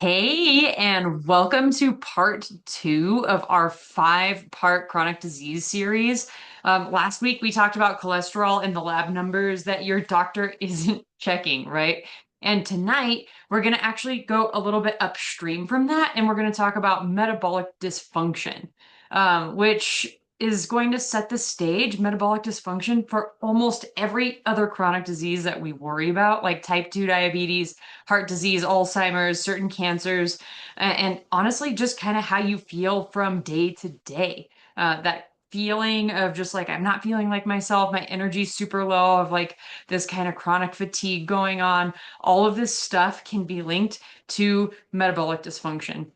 Hey, and welcome to part two of our five-part chronic disease series. Last week, we talked about cholesterol and the lab numbers that your doctor isn't checking, right? And tonight, we're going to actually go a little bit upstream from that, and we're going to talk about metabolic dysfunction, which is going to set the stage, metabolic dysfunction, for almost every other chronic disease that we worry about, like type 2 diabetes, heart disease, Alzheimer's, certain cancers, and honestly, just kind of how you feel from day to day. That feeling of just like, I'm not feeling like myself, my energy's super low, of like this kind of chronic fatigue going on. All of this stuff can be linked to metabolic dysfunction.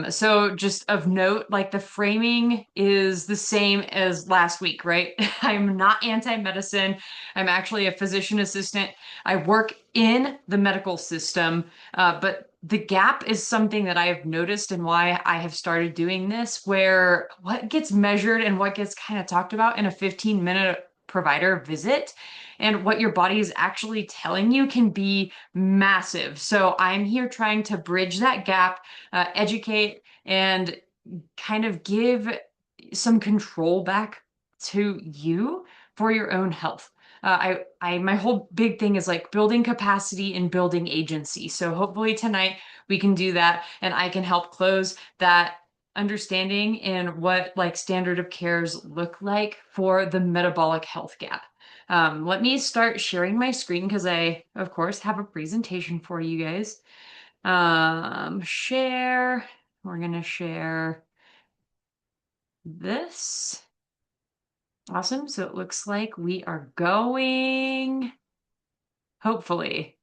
So just of note, like the framing is the same as last week, right? I'm not anti-medicine. I'm actually a physician assistant. I work in the medical system, but the gap is something that I have noticed and why I have started doing this, where what gets measured and what gets kind of talked about in a 15-minute provider visit and what your body is actually telling you can be massive. So I'm here trying to bridge that gap, educate, and kind of give some control back to you for your own health. My whole big thing is like building capacity and building agency. So hopefully tonight we can do that, and I can help close that understanding and what like standard of cares look like for the metabolic health gap. Let me start sharing my screen because I, of course, have a presentation for you guys. Share. We're gonna share this. Awesome. So it looks like we are going, hopefully.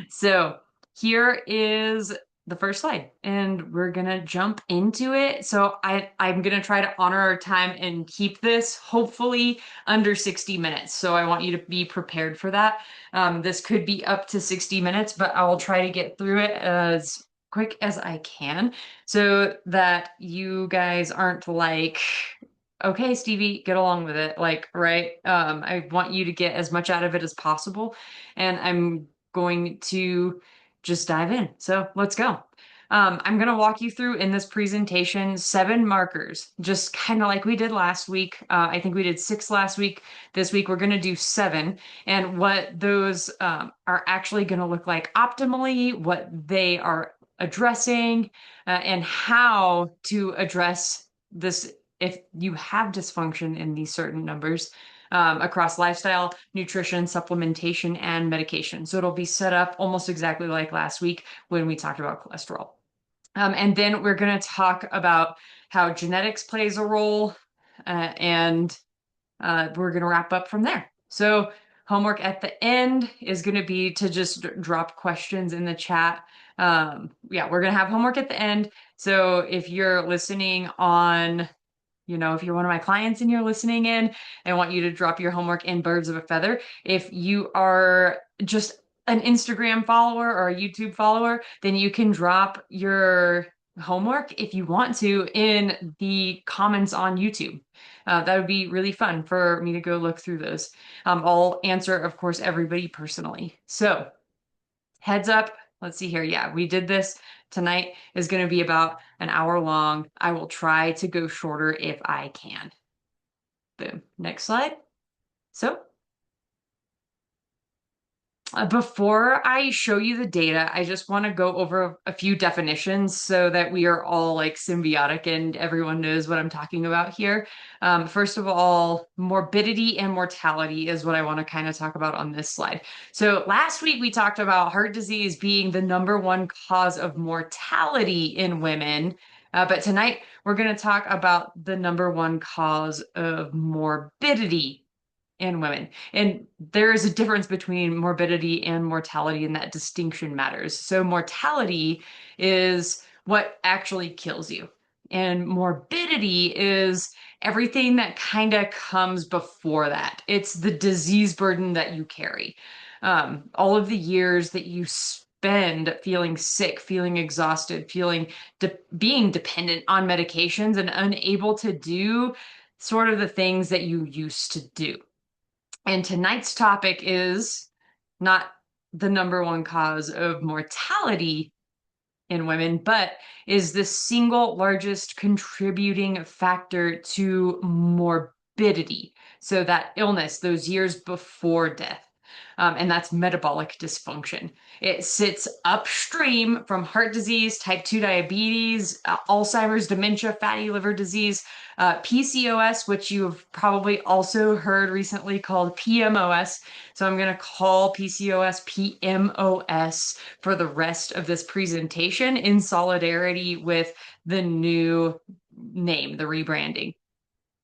So here is the first slide, and we're gonna jump into it. So I'm gonna try to honor our time and keep this hopefully under 60 minutes. So I want you to be prepared for that. This could be up to 60 minutes, but I will try to get through it as quick as I can so that you guys aren't like, okay, Stevie, get along with it. Like, right? I want you to get as much out of it as possible, and I'm going to just dive in. So let's go. I'm going to walk you through in this presentation 7 markers, just kind of like we did last week. I think we did 6 last week. This week we're going to do 7, and what those are actually going to look like optimally, what they are addressing, and how to address this if you have dysfunction in these certain numbers, across lifestyle, nutrition, supplementation, and medication. So it'll be set up almost exactly like last week when we talked about cholesterol. And then we're going to talk about how genetics plays a role, and we're going to wrap up from there. So homework at the end is going to be to just drop questions in the chat. Yeah, we're going to have homework at the end. So if you're listening on, if you're one of my clients and you're listening in, I want you to drop your homework in birds of a feather. If you are just an Instagram follower or a YouTube follower, then you can drop your homework if you want to in the comments on YouTube. That would be really fun for me to go look through those. I'll answer, of course, everybody personally. So heads up, let's see here. Yeah, we did this. Tonight is going to be about an hour long. I will try to go shorter if I can. Boom. Next slide. So before I show you the data, I just want to go over a few definitions so that we are all like symbiotic and everyone knows what I'm talking about here. First of all, morbidity and mortality is what I want to kind of talk about on this slide. So last week we talked about heart disease being the #1 cause of mortality in women. But tonight we're going to talk about the #1 cause of morbidity in women. And there is a difference between morbidity and mortality, and that distinction matters. So mortality is what actually kills you. And morbidity is everything that kind of comes before that. It's the disease burden that you carry. All of the years that you spend feeling sick, feeling exhausted, being dependent on medications and unable to do sort of the things that you used to do. And tonight's topic is not the #1 cause of mortality, in women, but is the single largest contributing factor to morbidity. So that illness, those years before death. And that's metabolic dysfunction. It sits upstream from heart disease, type 2 diabetes, Alzheimer's, dementia, fatty liver disease, PCOS, which you've probably also heard recently called PMOS. So I'm going to call PCOS PMOS for the rest of this presentation in solidarity with the new name, the rebranding.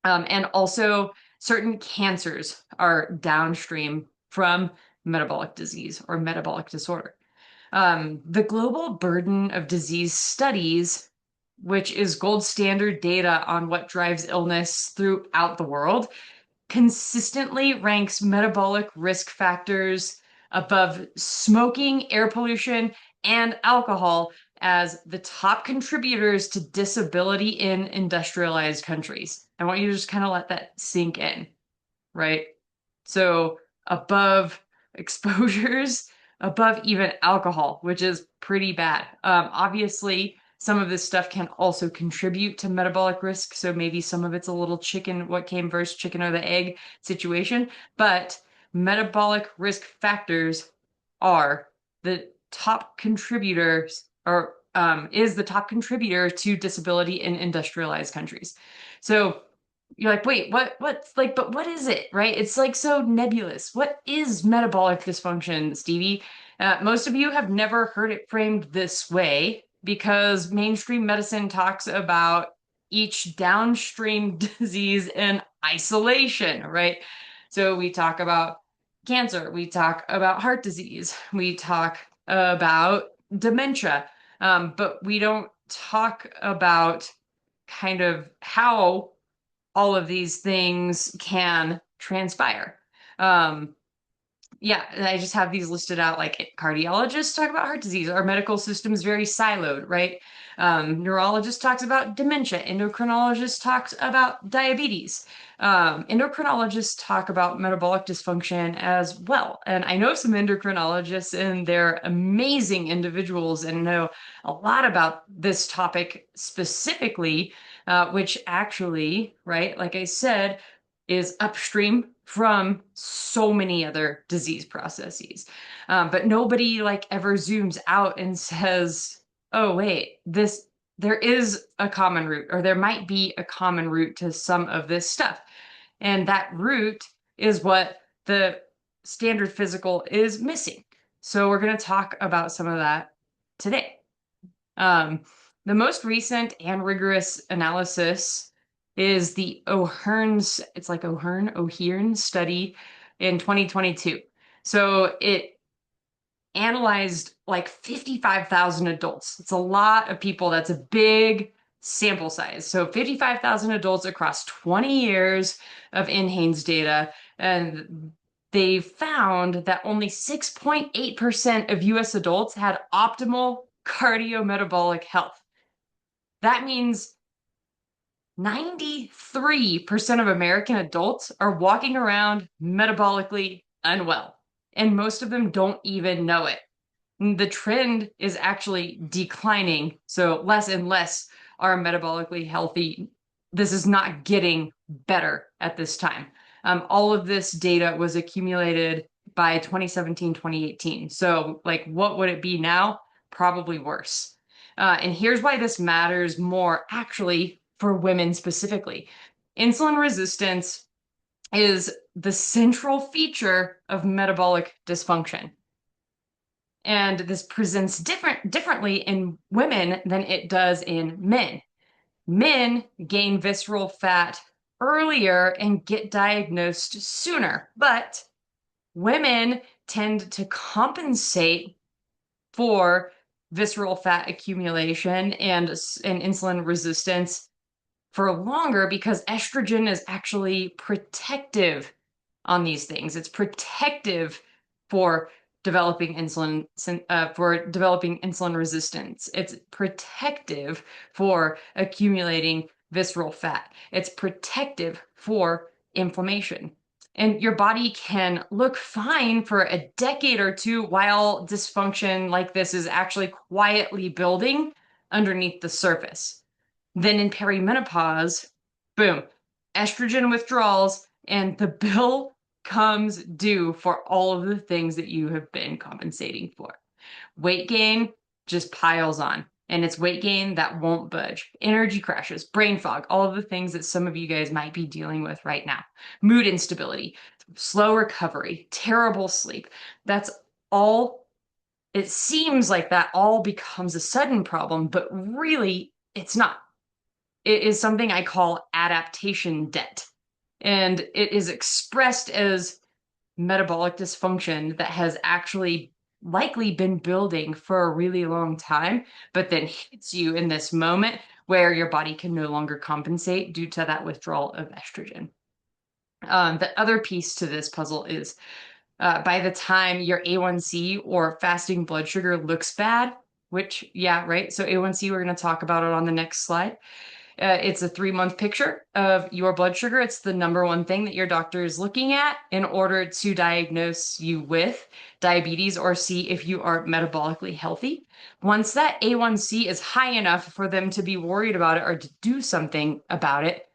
And also, certain cancers are downstream from metabolic disease or metabolic disorder. The global burden of disease studies, which is gold standard data on what drives illness throughout the world, consistently ranks metabolic risk factors above smoking, air pollution, and alcohol as the top contributors to disability in industrialized countries. I want you to just kind of let that sink in, right? So above exposures, above even alcohol, which is pretty bad. Obviously, some of this stuff can also contribute to metabolic risk. So maybe some of it's a little chicken, what came first, chicken or the egg situation. But metabolic risk factors are the top contributors, or is the top contributor to disability in industrialized countries. So you're like, wait, what's like, but what is it, right? It's like so nebulous. What is metabolic dysfunction, Stevie? Most of you have never heard it framed this way because mainstream medicine talks about each downstream disease in isolation, right? So we talk about cancer, we talk about heart disease, we talk about dementia, but we don't talk about kind of how all of these things can transpire. Um, yeah, I just have these listed out like cardiologists talk about heart disease. Our medical system is very siloed, right? Neurologist talks about dementia. Endocrinologist talks about diabetes. Endocrinologists talk about metabolic dysfunction as well. And I know some endocrinologists and they're amazing individuals and know a lot about this topic specifically, which actually, right, like I said, is upstream from so many other disease processes. But nobody like ever zooms out and says, oh, wait, there is a common root, or there might be a common root to some of this stuff. And that root is what the standard physical is missing. So we're going to talk about some of that today. The most recent and rigorous analysis is the O'Hearn study in 2022. So it analyzed like 55,000 adults. It's a lot of people. That's a big sample size. So 55,000 adults across 20 years of NHANES data. And they found that only 6.8% of US adults had optimal cardiometabolic health. That means 93% of American adults are walking around metabolically unwell, and most of them don't even know it. The trend is actually declining, so less and less are metabolically healthy. This is not getting better at this time. All of this data was accumulated by 2017, 2018. So, like, what would it be now? Probably worse. And here's why this matters more actually for women specifically. Insulin resistance is the central feature of metabolic dysfunction. And this presents differently in women than it does in men. Men gain visceral fat earlier and get diagnosed sooner, but women tend to compensate for visceral fat accumulation and insulin resistance for longer because estrogen is actually protective on these things. It's protective for developing insulin resistance. It's protective for accumulating visceral fat. It's protective for inflammation. And your body can look fine for a decade or two while dysfunction like this is actually quietly building underneath the surface. Then in perimenopause, boom, estrogen withdrawals, and the bill comes due for all of the things that you have been compensating for. Weight gain just piles on. And it's weight gain that won't budge. Energy crashes, brain fog, all of the things that some of you guys might be dealing with right now. Mood instability, slow recovery, terrible sleep. That's all. It seems like that all becomes a sudden problem, but really, it's not. It is something I call adaptation debt. And it is expressed as metabolic dysfunction that has actually likely been building for a really long time, but then hits you in this moment where your body can no longer compensate due to that withdrawal of estrogen. The other piece to this puzzle is by the time your A1C or fasting blood sugar looks bad, which, yeah, right. So A1C, we're going to talk about it on the next slide. It's a 3-month picture of your blood sugar. It's the number one thing that your doctor is looking at in order to diagnose you with diabetes or see if you are metabolically healthy. Once that A1C is high enough for them to be worried about it or to do something about it,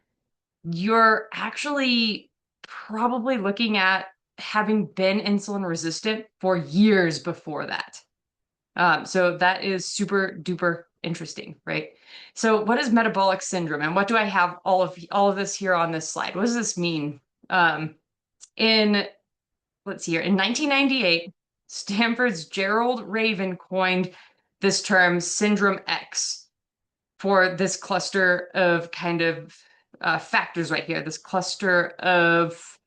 you're actually probably looking at having been insulin resistant for years before that. So that is super duper interesting, right? So what is metabolic syndrome, and what do I have all of this here on this slide? What does this mean? In let's see here, in 1998, Stanford's Gerald Raven coined this term syndrome X for this cluster of kind of factors right here, this cluster of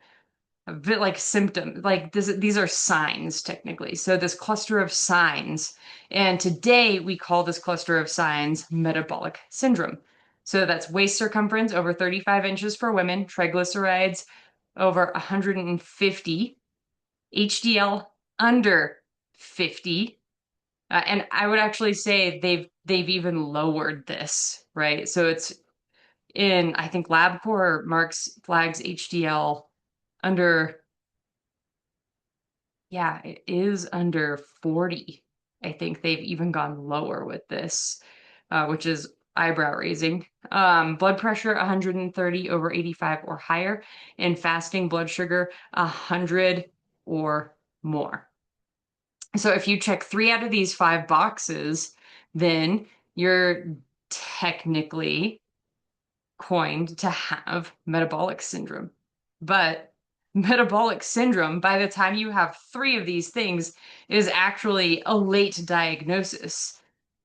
a bit like symptoms, like these are signs technically. So this cluster of signs, and today we call this cluster of signs metabolic syndrome. So that's waist circumference over 35 inches for women, triglycerides over 150, HDL under 50. And I would actually say they've even lowered this, right? So it's in, I think LabCorp marks flags HDL under, yeah, it is under 40. I think they've even gone lower with this, which is eyebrow raising. Blood pressure 130 over 85 or higher, and fasting blood sugar 100 or more. So if you check 3 out of these 5 boxes, then you're technically coined to have metabolic syndrome. But metabolic syndrome, by the time you have 3 of these things, is actually a late diagnosis.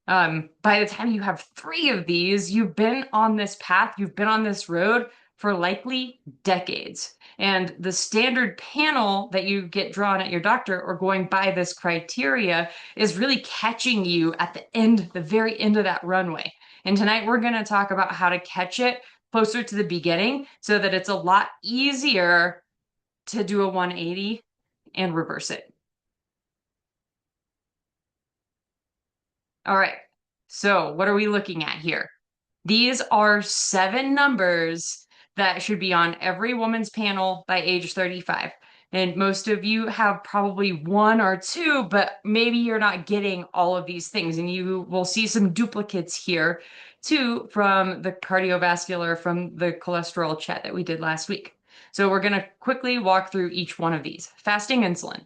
By the time you have 3 of these, you've been on this path, you've been on this road for likely decades. And the standard panel that you get drawn at your doctor or going by this criteria is really catching you at the end, the very end of that runway. And tonight we're going to talk about how to catch it closer to the beginning so that it's a lot easier to do a 180 and reverse it. All right, so what are we looking at here? These are 7 numbers that should be on every woman's panel by age 35. And most of you have probably 1 or 2, but maybe you're not getting all of these things. And you will see some duplicates here too from the cardiovascular, from the cholesterol chat that we did last week. So we're going to quickly walk through each one of these. Fasting insulin.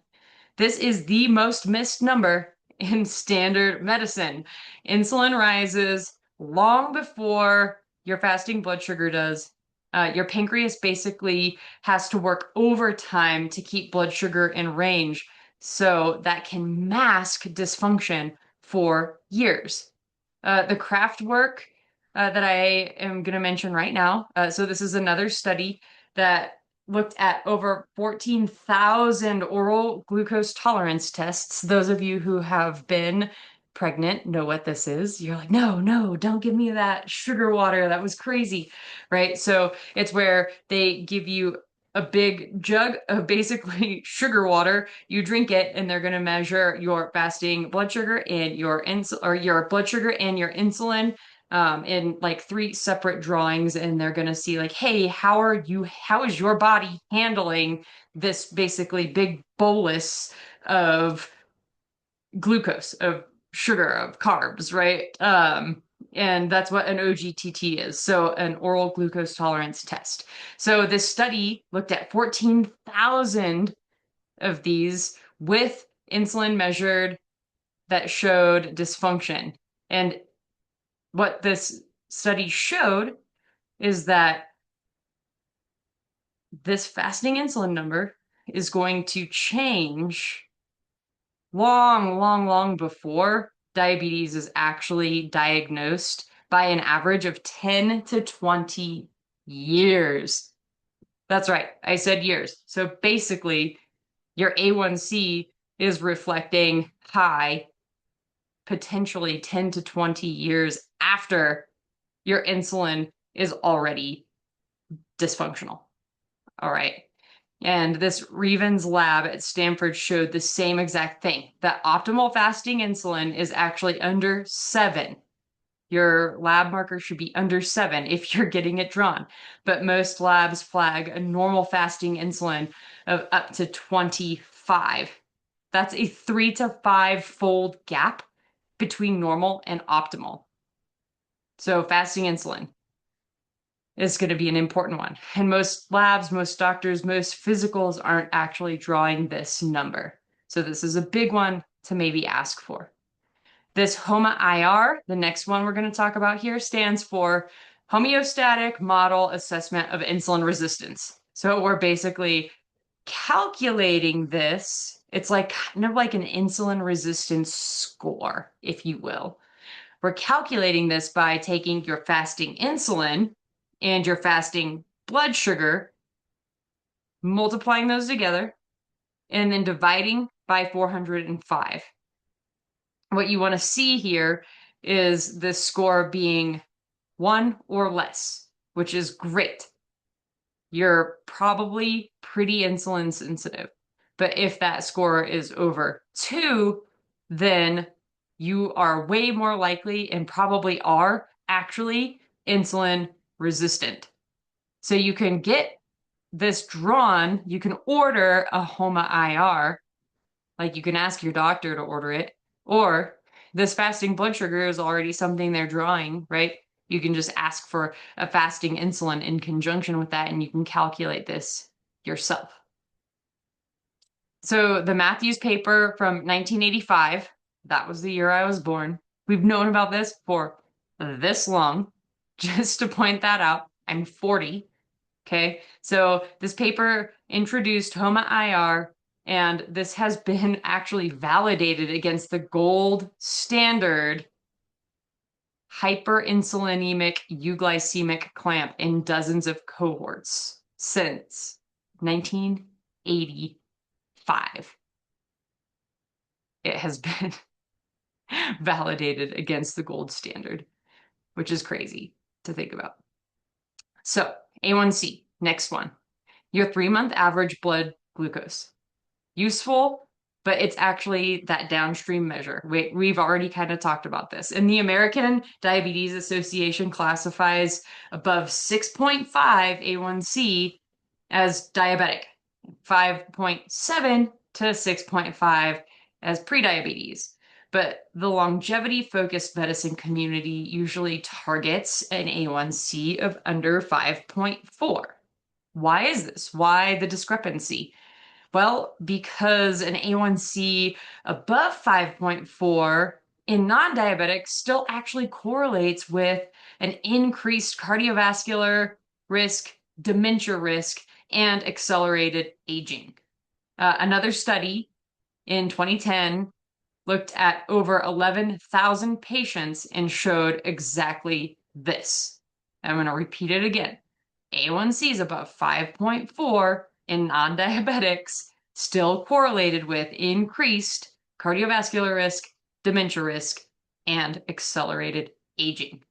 This is the most missed number in standard medicine. Insulin rises long before your fasting blood sugar does. Your pancreas basically has to work overtime to keep blood sugar in range, so that can mask dysfunction for years. The Kraft work that I am going to mention right now. So this is another study that looked at over 14,000 oral glucose tolerance tests. Those of you who have been pregnant know what this is. You're like, no, no, don't give me that sugar water. That was crazy, right? So it's where they give you a big jug of basically sugar water. You drink it, and they're going to measure your fasting blood sugar and your blood sugar and your insulin in like 3 separate drawings, and they're going to see like, hey, how is your body handling this basically big bolus of glucose, of sugar, of carbs, right? And that's what an OGTT is. So an oral glucose tolerance test. So this study looked at 14,000 of these with insulin measured that showed dysfunction. And what this study showed is that this fasting insulin number is going to change long, long, long before diabetes is actually diagnosed by an average of 10 to 20 years. That's right. I said years. So basically, your A1C is reflecting high, potentially 10 to 20 years after your insulin is already dysfunctional. All right. And this Reven's lab at Stanford showed the same exact thing, that optimal fasting insulin is actually under 7. Your lab marker should be under 7 if you're getting it drawn. But most labs flag a normal fasting insulin of up to 25. That's a 3 to 5-fold gap between normal and optimal. So fasting insulin is going to be an important one. And most labs, most doctors, most physicals aren't actually drawing this number. So this is a big one to maybe ask for. This HOMA-IR, the next one we're going to talk about here, stands for Homeostatic Model Assessment of Insulin Resistance. So we're basically calculating this. It's like kind of like an insulin resistance score, if you will. We're calculating this by taking your fasting insulin and your fasting blood sugar, multiplying those together, and then dividing by 405. What you want to see here is this score being 1 or less, which is great. You're probably pretty insulin sensitive. But if that score is over 2, then you are way more likely and probably are actually insulin resistant. So you can get this drawn, you can order a HOMA-IR, like you can ask your doctor to order it, or this fasting blood sugar is already something they're drawing, right? You can just ask for a fasting insulin in conjunction with that, and you can calculate this yourself. So the Matthews paper from 1985, that was the year I was born. We've known about this for this long. Just to point that out, I'm 40. Okay, so this paper introduced HOMA-IR, and this has been actually validated against the gold standard hyperinsulinemic euglycemic clamp in dozens of cohorts since 1985. It has been validated against the gold standard, which is crazy to think about. So A1C, next one. Your 3-month average blood glucose. Useful, but it's actually that downstream measure. We've already kind of talked about this. And the American Diabetes Association classifies above 6.5 A1C as diabetic, 5.7 to 6.5 as prediabetes. But the longevity-focused medicine community usually targets an A1C of under 5.4. Why is this? Why the discrepancy? Well, because an A1C above 5.4 in non-diabetics still actually correlates with an increased cardiovascular risk, dementia risk, and accelerated aging. Another study in 2010 looked at over 11,000 patients and showed exactly this. I'm going to repeat it again. A1C is above 5.4 in non-diabetics, still correlated with increased cardiovascular risk, dementia risk, and accelerated aging.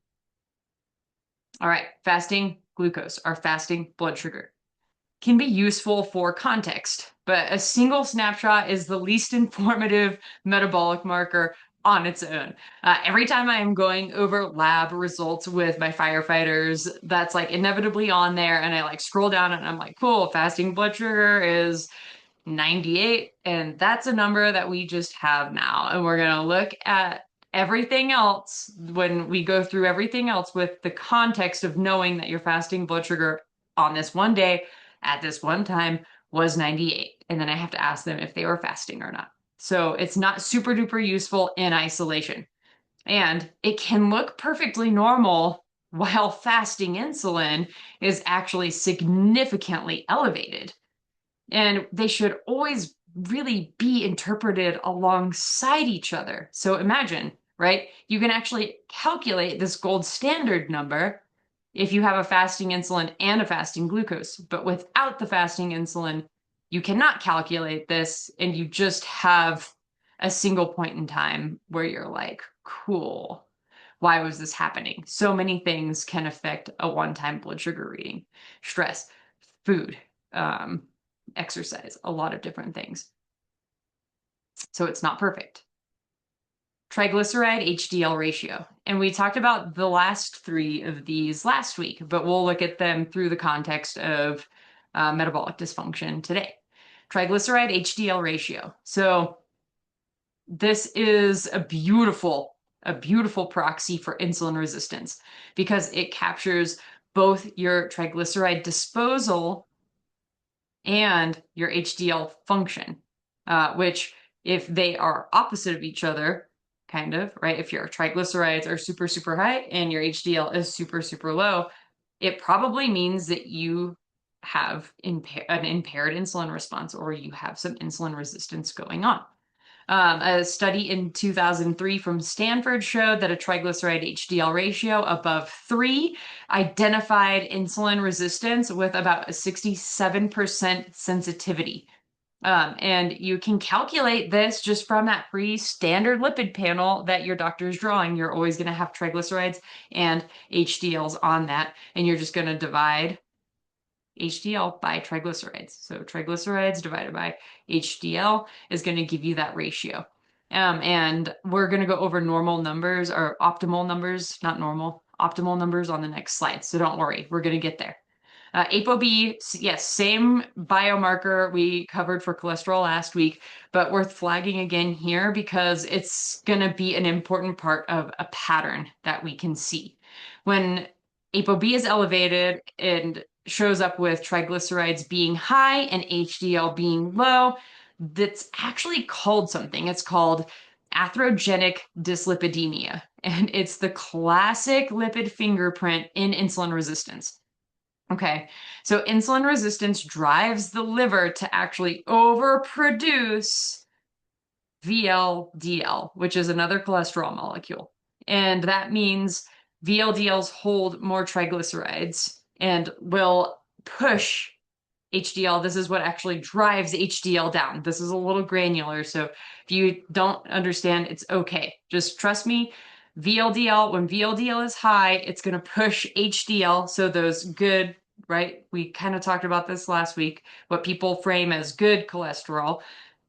All right, fasting glucose, or fasting blood sugar, can be useful for context, but a single snapshot is the least informative metabolic marker on its own. Every time I am going over lab results with my firefighters, that's like inevitably on there. And I like scroll down and I'm like, cool, fasting blood sugar is 98. And that's a number that we just have now. And we're going to look at everything else when we go through everything else with the context of knowing that your fasting blood sugar on this one day at this one time was 98. And then I have to ask them if they were fasting or not. So it's not super duper useful in isolation. And it can look perfectly normal while fasting insulin is actually significantly elevated. And they should always really be interpreted alongside each other. So imagine, right? You can actually calculate this gold standard number if you have a fasting insulin and a fasting glucose. But without the fasting insulin, you cannot calculate this, and you just have a single point in time where you're like, cool, why was this happening? So many things can affect a one-time blood sugar reading: stress, food, exercise, a lot of different things. So it's not perfect. Triglyceride HDL ratio. And we talked about the last three of these last week, but we'll look at them through the context of metabolic dysfunction today. Triglyceride HDL ratio. So this is a beautiful proxy for insulin resistance because it captures both your triglyceride disposal and your HDL function, which if they are opposite of each other, kind of, right? If your triglycerides are super, super high and your HDL is super, super low, it probably means that you have an impaired insulin response or you have some insulin resistance going on. A study in 2003 from Stanford showed that a triglyceride HDL ratio above 3 identified insulin resistance with about a 67% sensitivity. And you can calculate this just from that pre-standard lipid panel that your doctor is drawing. You're always going to have triglycerides and HDLs on that, and you're just going to divide HDL by triglycerides. So triglycerides divided by HDL is going to give you that ratio. And we're going to go over normal numbers or optimal numbers, not normal, optimal numbers on the next slide. So don't worry, we're going to get there. ApoB, yes, same biomarker we covered for cholesterol last week, but worth flagging again here because it's going to be an important part of a pattern that we can see. When ApoB is elevated and shows up with triglycerides being high and HDL being low, that's actually called something. It's called atherogenic dyslipidemia, and it's the classic lipid fingerprint in insulin resistance. Okay, so insulin resistance drives the liver to actually overproduce VLDL, which is another cholesterol molecule. And that means VLDLs hold more triglycerides and will push HDL. This is what actually drives HDL down. This is a little granular, so if you don't understand, it's okay. Just trust me. VLDL, when VLDL is high, it's going to push HDL. So those good, right? We kind of talked about this last week. What people frame as good cholesterol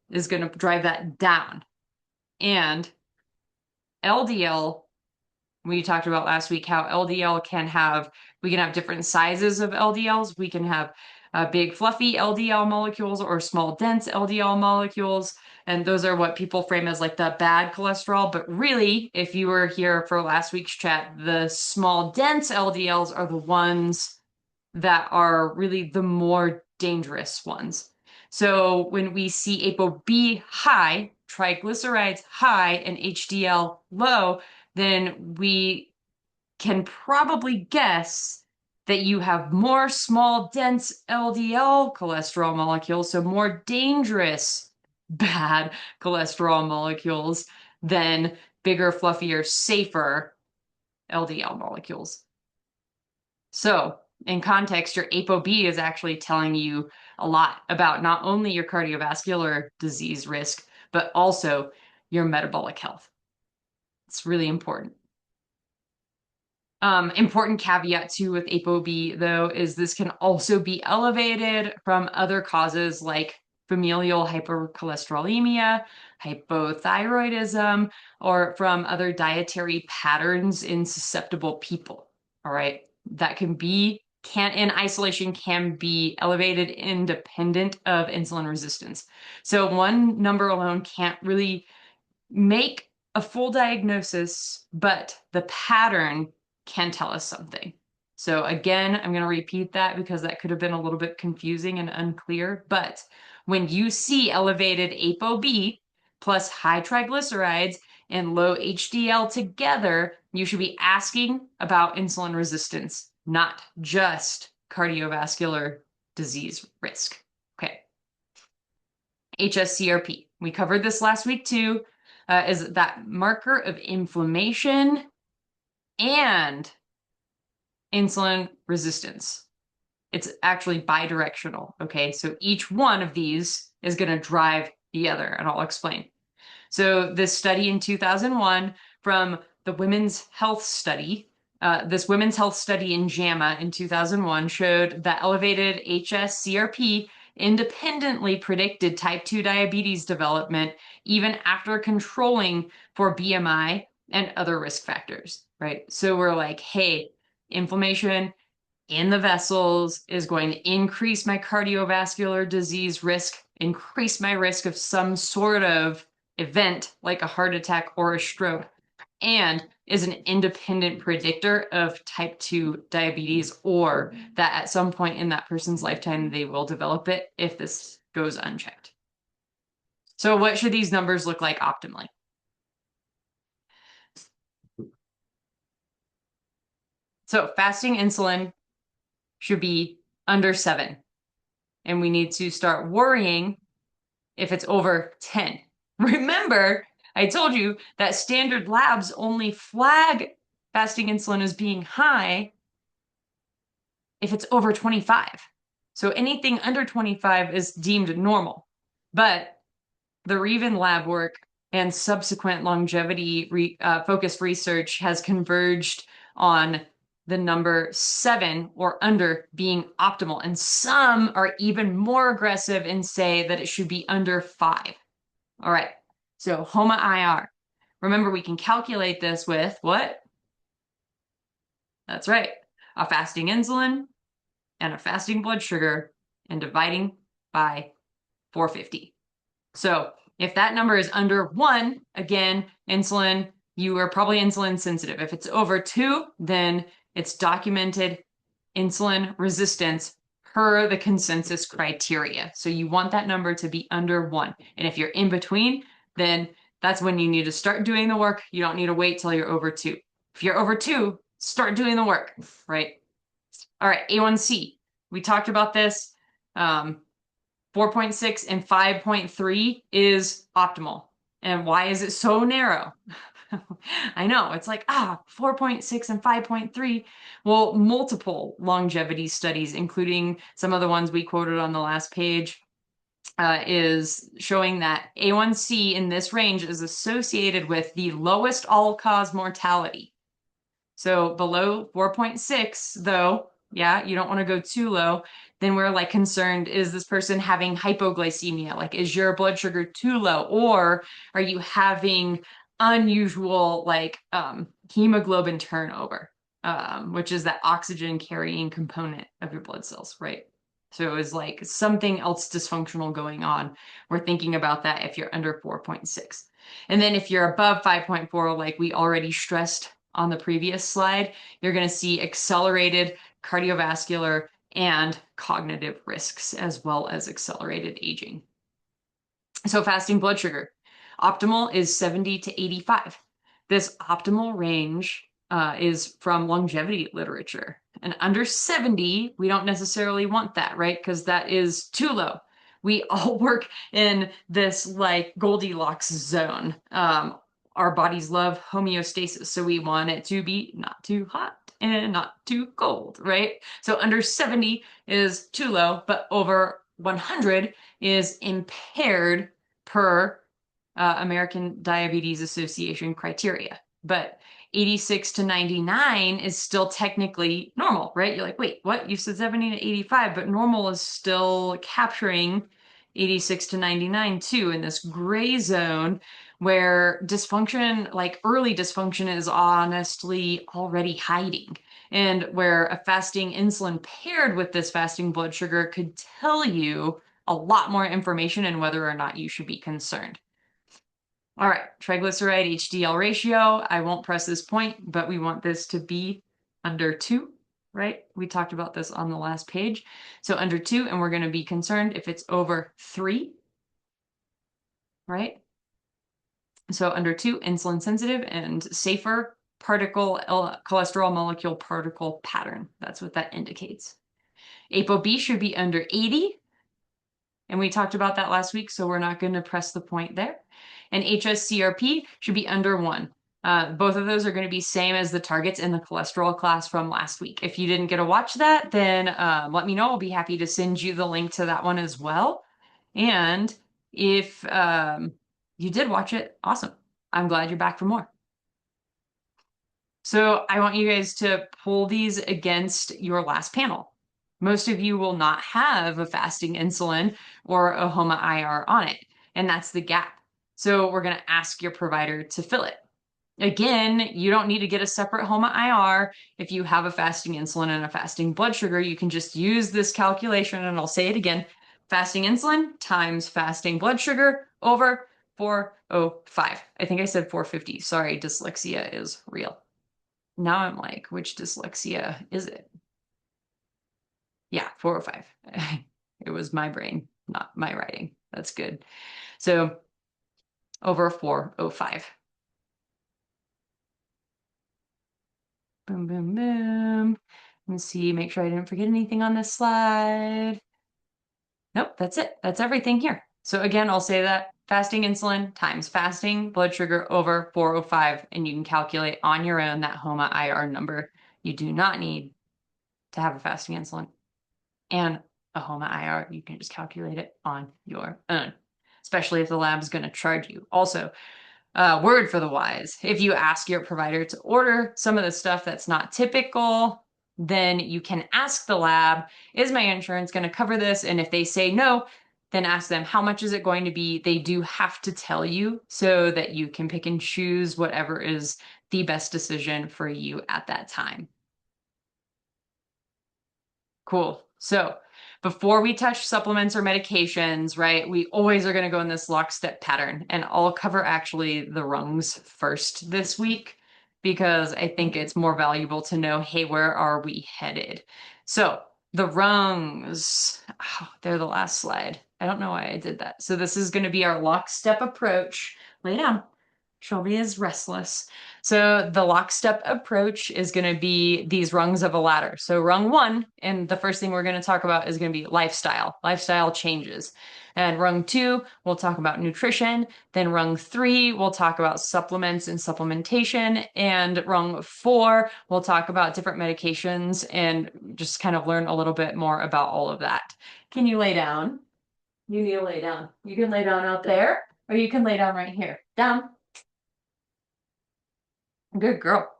is going to drive that down. And LDL, we talked about last week how LDL we can have different sizes of LDLs. We can have big fluffy LDL molecules or small dense LDL molecules. And those are what people frame as like the bad cholesterol. But really, if you were here for last week's chat, the small dense LDLs are the ones that are really the more dangerous ones. So when we see ApoB high, triglycerides high, and HDL low, then we can probably guess that you have more small, dense LDL cholesterol molecules, so more dangerous, bad cholesterol molecules than bigger, fluffier, safer LDL molecules. So, in context, your ApoB is actually telling you a lot about not only your cardiovascular disease risk, but also your metabolic health. It's really important. Important caveat too with ApoB though is this can also be elevated from other causes like familial hypercholesterolemia, hypothyroidism, or from other dietary patterns in susceptible people. All right. That in isolation can be elevated independent of insulin resistance. So one number alone can't really make a full diagnosis, but the pattern can tell us something. So again, I'm going to repeat that because that could have been a little bit confusing and unclear. But when you see elevated ApoB plus high triglycerides and low HDL together, you should be asking about insulin resistance, not just cardiovascular disease risk. Okay. HSCRP. We covered this last week too. Is that marker of inflammation and insulin resistance. It's actually bidirectional, okay? So each one of these is going to drive the other, and I'll explain. So this study in 2001 from the Women's Health Study, this Women's Health Study in JAMA in 2001 showed that elevated HSCRP independently predicted type 2 diabetes development even after controlling for BMI and other risk factors, right? So we're like, hey, inflammation in the vessels is going to increase my cardiovascular disease risk, increase my risk of some sort of event like a heart attack or a stroke, and is an independent predictor of type 2 diabetes, or that at some point in that person's lifetime they will develop it if this goes unchecked. So what should these numbers look like optimally? So fasting insulin should be under 7. And we need to start worrying if it's over 10. Remember, I told you that standard labs only flag fasting insulin as being high if it's over 25. So anything under 25 is deemed normal. But the Reven lab work and subsequent longevity focused research has converged on the number 7 or under being optimal. And some are even more aggressive and say that it should be under 5. All right. So HOMA IR. Remember, we can calculate this with what? That's right. A fasting insulin and a fasting blood sugar and dividing by 450. So if that number is under 1, again, insulin, you are probably insulin sensitive. If it's over 2, then it's documented insulin resistance per the consensus criteria. So you want that number to be under 1. And if you're in between, then that's when you need to start doing the work. You don't need to wait till you're over 2. If you're over 2, start doing the work, right? All right, A1C. We talked about this. 4.6 and 5.3 is optimal. And why is it so narrow? I know, it's like, 4.6 and 5.3. Well, multiple longevity studies, including some of the ones we quoted on the last page, is showing that A1C in this range is associated with the lowest all-cause mortality. So below 4.6, though, yeah, you don't want to go too low. Then we're like concerned, is this person having hypoglycemia? Like, is your blood sugar too low? Or are you having unusual like hemoglobin turnover, which is that oxygen carrying component of your blood cells, right? So it was like something else dysfunctional going on. We're thinking about that if you're under 4.6. And then if you're above 5.4, like we already stressed on the previous slide, you're going to see accelerated cardiovascular and cognitive risks, as well as accelerated aging. So fasting blood sugar. Optimal is 70 to 85. This optimal range is from longevity literature. And under 70, we don't necessarily want that, right? Because that is too low. We all work in this like Goldilocks zone. Our bodies love homeostasis, so we want it to be not too hot and not too cold, right? So under 70 is too low, but over 100 is impaired per American Diabetes Association criteria. But 86 to 99 is still technically normal, right? You're like, wait, what? You said 70 to 85, but normal is still capturing 86 to 99 too, in this gray zone where dysfunction, like early dysfunction, is honestly already hiding, and where a fasting insulin paired with this fasting blood sugar could tell you a lot more information and whether or not you should be concerned. All right, triglyceride HDL ratio. I won't press this point, but we want this to be under 2, right? We talked about this on the last page. So under 2, and we're going to be concerned if it's over 3, right? So under 2, insulin sensitive and safer particle cholesterol molecule particle pattern. That's what that indicates. ApoB should be under 80. And we talked about that last week, so we're not going to press the point there. And HSCRP should be under 1. Both of those are going to be same as the targets in the cholesterol class from last week. If you didn't get to watch that, then let me know. I'll be happy to send you the link to that one as well. And if you did watch it, awesome. I'm glad you're back for more. So I want you guys to pull these against your last panel. Most of you will not have a fasting insulin or a HOMA IR on it, and that's the gap. So we're going to ask your provider to fill it. Again, you don't need to get a separate HOMA IR. If you have a fasting insulin and a fasting blood sugar, you can just use this calculation, and I'll say it again. Fasting insulin times fasting blood sugar over 405. I think I said 450. Sorry, dyslexia is real. Now I'm like, which dyslexia is it? Yeah, 405. It was my brain, not my writing. That's good. So over 405. Boom, boom, boom. Let's see, make sure I didn't forget anything on this slide. Nope, that's it. That's everything here. So again, I'll say that fasting insulin times fasting blood sugar over 405, and you can calculate on your own that HOMA IR number. You do not need to have a fasting insulin and a HOMA IR. You can just calculate it on your own, especially if the lab is going to charge you. Also, word for the wise, if you ask your provider to order some of the stuff that's not typical, then you can ask the lab, is my insurance going to cover this? And if they say no, then ask them, how much is it going to be? They do have to tell you so that you can pick and choose whatever is the best decision for you at that time. Cool. So before we touch supplements or medications, right, we always are going to go in this lockstep pattern. And I'll cover actually the rungs first this week because I think it's more valuable to know, hey, where are we headed? So the rungs, oh, they're the last slide. I don't know why I did that. So this is going to be our lockstep approach. Lay down. Shelby is restless. So the lockstep approach is going to be these rungs of a ladder. So rung 1, and the first thing we're going to talk about is going to be lifestyle changes. And rung 2, we'll talk about nutrition. Then rung 3, we'll talk about supplements and supplementation. And rung 4, we'll talk about different medications and just kind of learn a little bit more about all of that. Can you lay down? You need to lay down. You can lay down out there, or you can lay down right here. Down. Good girl.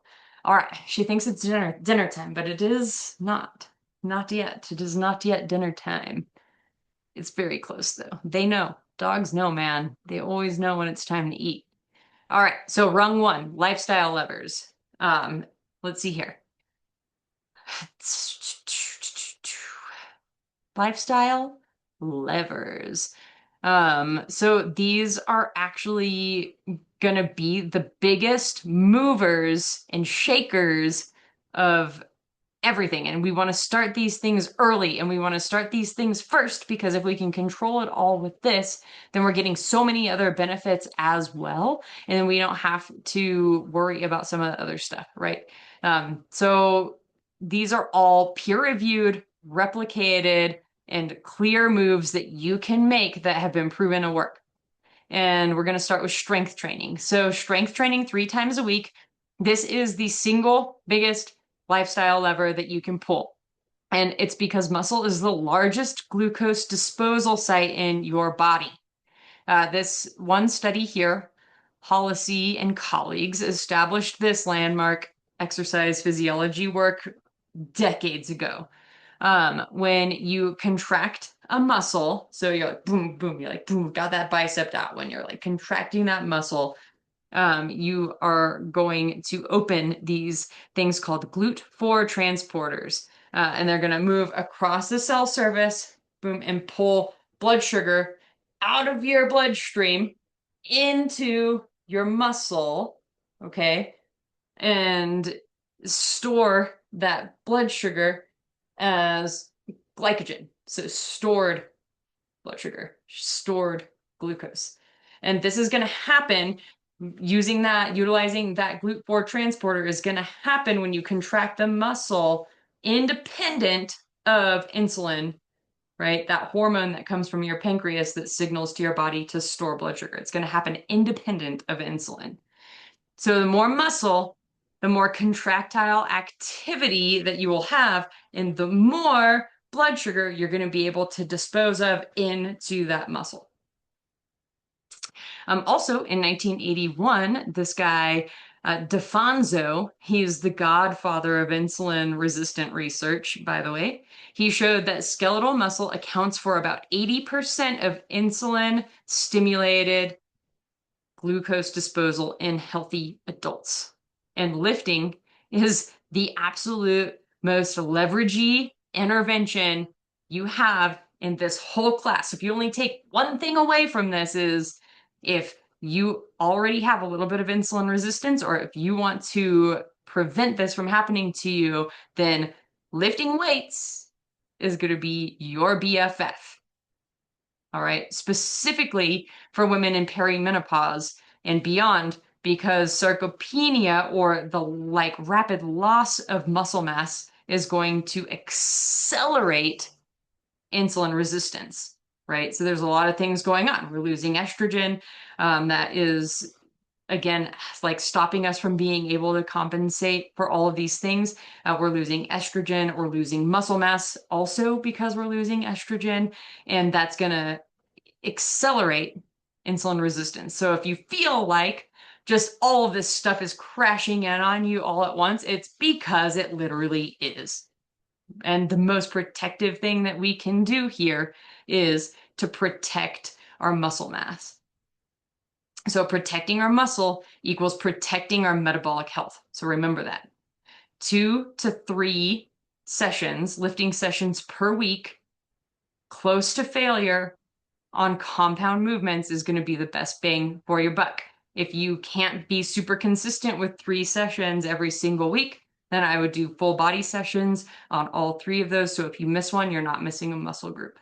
All right. She thinks it's dinner time, but it is not. Not yet. It is not yet dinner time. It's very close though. They know. Dogs know, man. They always know when it's time to eat. All right. So rung 1, lifestyle levers. Let's see here. Lifestyle levers. So these are actually going to be the biggest movers and shakers of everything. And we want to start these things early, and we want to start these things first, because if we can control it all with this, then we're getting so many other benefits as well. And then we don't have to worry about some of the other stuff, right? So these are all peer-reviewed, replicated, and clear moves that you can make that have been proven to work. And we're going to start with strength training. So strength training 3 times a week. This is the single biggest lifestyle lever that you can pull. And it's because muscle is the largest glucose disposal site in your body. This one study here, Hollisey and colleagues established this landmark exercise physiology work decades ago. When you contract a muscle. So you're like, boom, boom, you're like, boom, got that bicep out. When you're like contracting that muscle, you are going to open these things called GLUT4 transporters. And they're going to move across the cell surface, boom, and pull blood sugar out of your bloodstream into your muscle, okay? And store that blood sugar as glycogen. So stored blood sugar, stored glucose. And this is going to happen utilizing that GLUT4 transporter is going to happen when you contract the muscle independent of insulin, right? That hormone that comes from your pancreas that signals to your body to store blood sugar. It's going to happen independent of insulin. So the more muscle, the more contractile activity that you will have, and the more blood sugar you're going to be able to dispose of into that muscle. Also in 1981, this guy, DeFonso, he's the godfather of insulin resistant research, by the way. He showed that skeletal muscle accounts for about 80% of insulin stimulated glucose disposal in healthy adults. And lifting is the absolute most leveragey intervention you have in this whole class. If you only take one thing away from this is if you already have a little bit of insulin resistance, or if you want to prevent this from happening to you, then lifting weights is going to be your BFF. All right, specifically for women in perimenopause and beyond, because sarcopenia, or the like rapid loss of muscle mass, is going to accelerate insulin resistance, right? So there's a lot of things going on. We're losing estrogen, that is, again, like stopping us from being able to compensate for all of these things. We're losing estrogen, we're losing muscle mass also because we're losing estrogen, and that's going to accelerate insulin resistance. So if you feel like just all of this stuff is crashing in on you all at once, it's because it literally is. And the most protective thing that we can do here is to protect our muscle mass. So protecting our muscle equals protecting our metabolic health. So remember that. 2 to 3 sessions, lifting sessions per week, close to failure on compound movements is going to be the best bang for your buck. If you can't be super consistent with 3 sessions every single week, then I would do full body sessions on all 3 of those. So if you miss one, you're not missing a muscle group.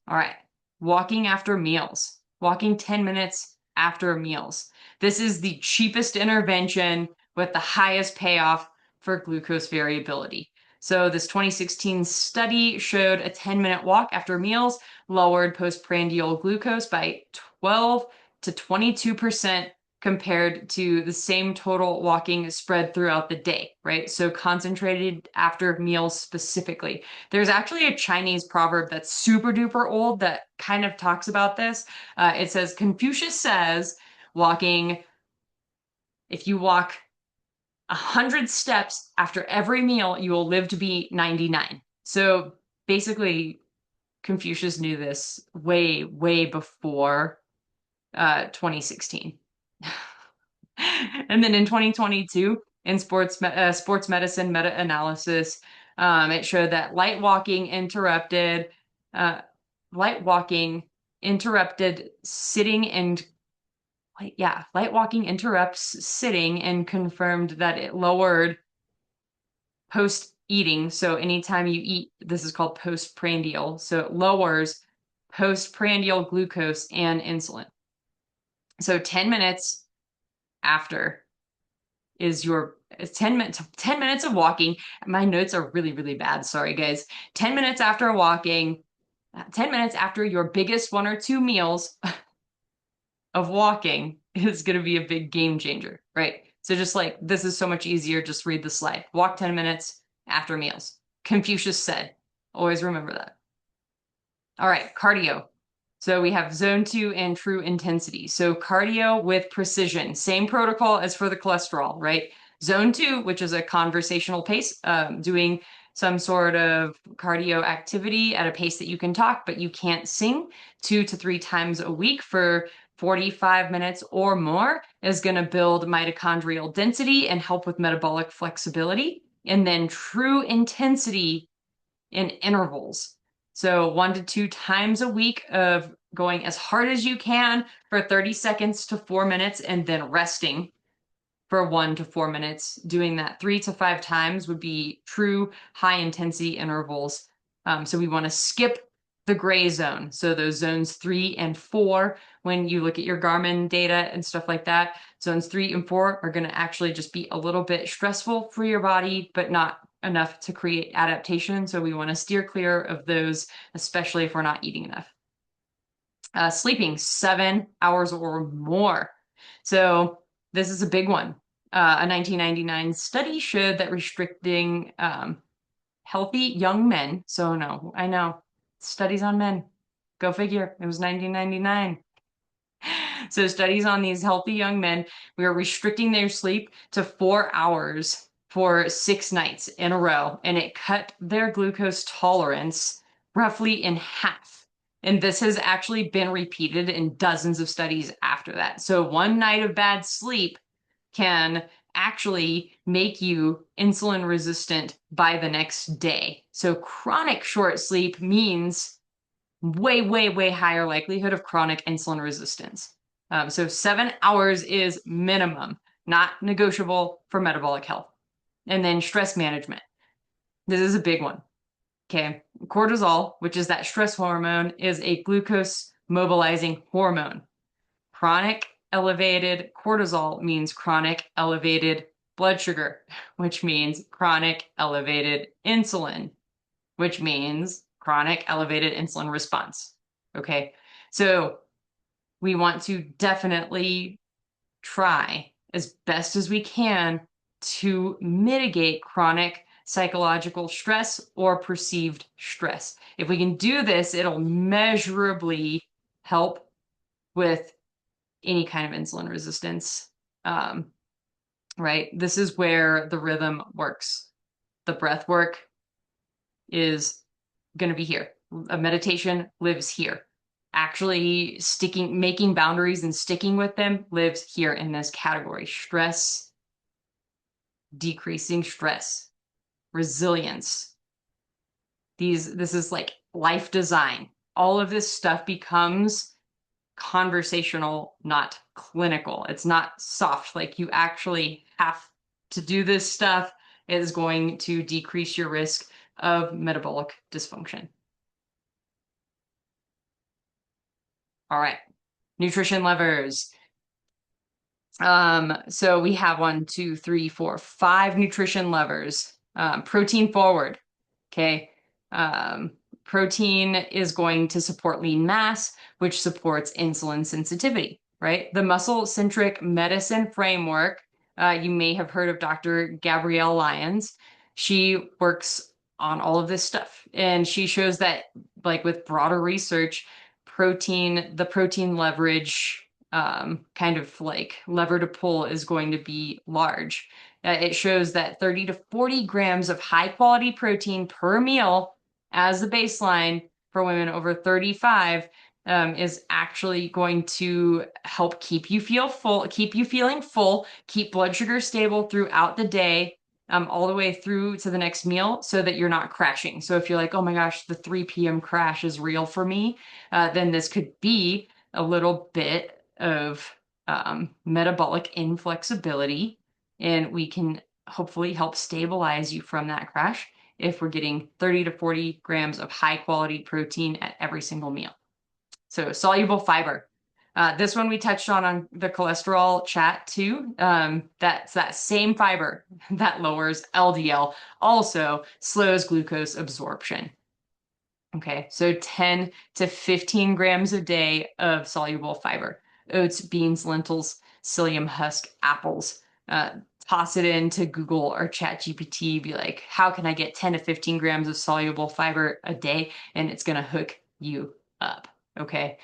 All right, walking after meals, walking 10 minutes after meals. This is the cheapest intervention with the highest payoff for glucose variability. So this 2016 study showed a 10-minute walk after meals lowered postprandial glucose by 12 to 22% compared to the same total walking spread throughout the day, right? So concentrated after meals specifically. There's actually a Chinese proverb that's super duper old that kind of talks about this. It says, Confucius says, if you walk 100 steps after every meal, you will live to be 99. So basically, Confucius knew this way, way before 2016. And then in 2022, in sports medicine meta-analysis, it showed that light walking interrupted sitting and light walking interrupts sitting and confirmed that it lowered post eating. So anytime you eat, this is called postprandial. So it lowers postprandial glucose and insulin. So 10 minutes after is your 10 minutes of walking. My notes are really, really bad. Sorry, guys. 10 minutes after walking, 10 minutes after your biggest 1 or 2 meals of walking is going to be a big game changer, right? So just like, this is so much easier. Just read the slide. Walk 10 minutes after meals. Confucius said. Always remember that. All right, cardio. So we have zone 2 and true intensity. So cardio with precision, same protocol as for the cholesterol, right? Zone 2, which is a conversational pace, doing some sort of cardio activity at a pace that you can talk, but you can't sing 2 to 3 times a week for 45 minutes or more is going to build mitochondrial density and help with metabolic flexibility. And then true intensity in intervals. So 1 to 2 times a week of going as hard as you can for 30 seconds to 4 minutes and then resting for 1 to 4 minutes. Doing that 3 to 5 times would be true high intensity intervals. So we want to skip the gray zone. So those zones 3 and 4, when you look at your Garmin data and stuff like that, zones 3 and 4 are going to actually just be a little bit stressful for your body, but not enough to create adaptation. So we want to steer clear of those, especially if we're not eating enough. Sleeping 7 hours or more. So this is a big one. A 1999 study showed that restricting healthy young men, so no, I know, studies on men. Go figure, it was 1999. So studies on these healthy young men, we are restricting their sleep to 4 hours for 6 nights in a row, and it cut their glucose tolerance roughly in half. And this has actually been repeated in dozens of studies after that. So 1 night of bad sleep can actually make you insulin resistant by the next day. So chronic short sleep means way, way, way higher likelihood of chronic insulin resistance. So 7 hours is minimum, not negotiable for metabolic health. And then stress management. This is a big one. Okay. Cortisol, which is that stress hormone, is a glucose mobilizing hormone. Chronic elevated cortisol means chronic elevated blood sugar, which means chronic elevated insulin, which means chronic elevated insulin response. Okay, so we want to definitely try as best as we can to mitigate chronic psychological stress or perceived stress. If we can do this, it'll measurably help with any kind of insulin resistance. Right? This is where the rhythm works. The breath work is going to be here. A meditation lives here. Actually making boundaries and sticking with them lives here in this category. Stress, decreasing stress, resilience. This is like life design. All of this stuff becomes conversational, not clinical. It's not soft. Like you actually have to do this stuff. It is going to decrease your risk of metabolic dysfunction. All right, nutrition levers. So we have 1, 2, 3, 4, 5 nutrition levers. Protein forward. Okay. Protein is going to support lean mass, which supports insulin sensitivity, right? The muscle-centric medicine framework, you may have heard of Dr. Gabrielle Lyons. She works on all of this stuff, and she shows that, like with broader research, the protein leverage kind of like lever to pull is going to be large. It shows that 30 to 40 grams of high quality protein per meal as the baseline for women over 35 is actually going to help keep you feeling full, keep blood sugar stable throughout the day, all the way through to the next meal so that you're not crashing. So if you're like, oh my gosh, the 3 p.m. crash is real for me, then this could be a little bit of metabolic inflexibility, and we can hopefully help stabilize you from that crash if we're getting 30 to 40 grams of high quality protein at every single meal. So soluble fiber. This one we touched on the cholesterol chat too. That's that same fiber that lowers LDL, also slows glucose absorption. Okay, so 10 to 15 grams a day of soluble fiber. Oats, beans, lentils, psyllium husk, apples. Toss it into Google or ChatGPT, be like, how can I get 10 to 15 grams of soluble fiber a day? And it's going to hook you up. Okay.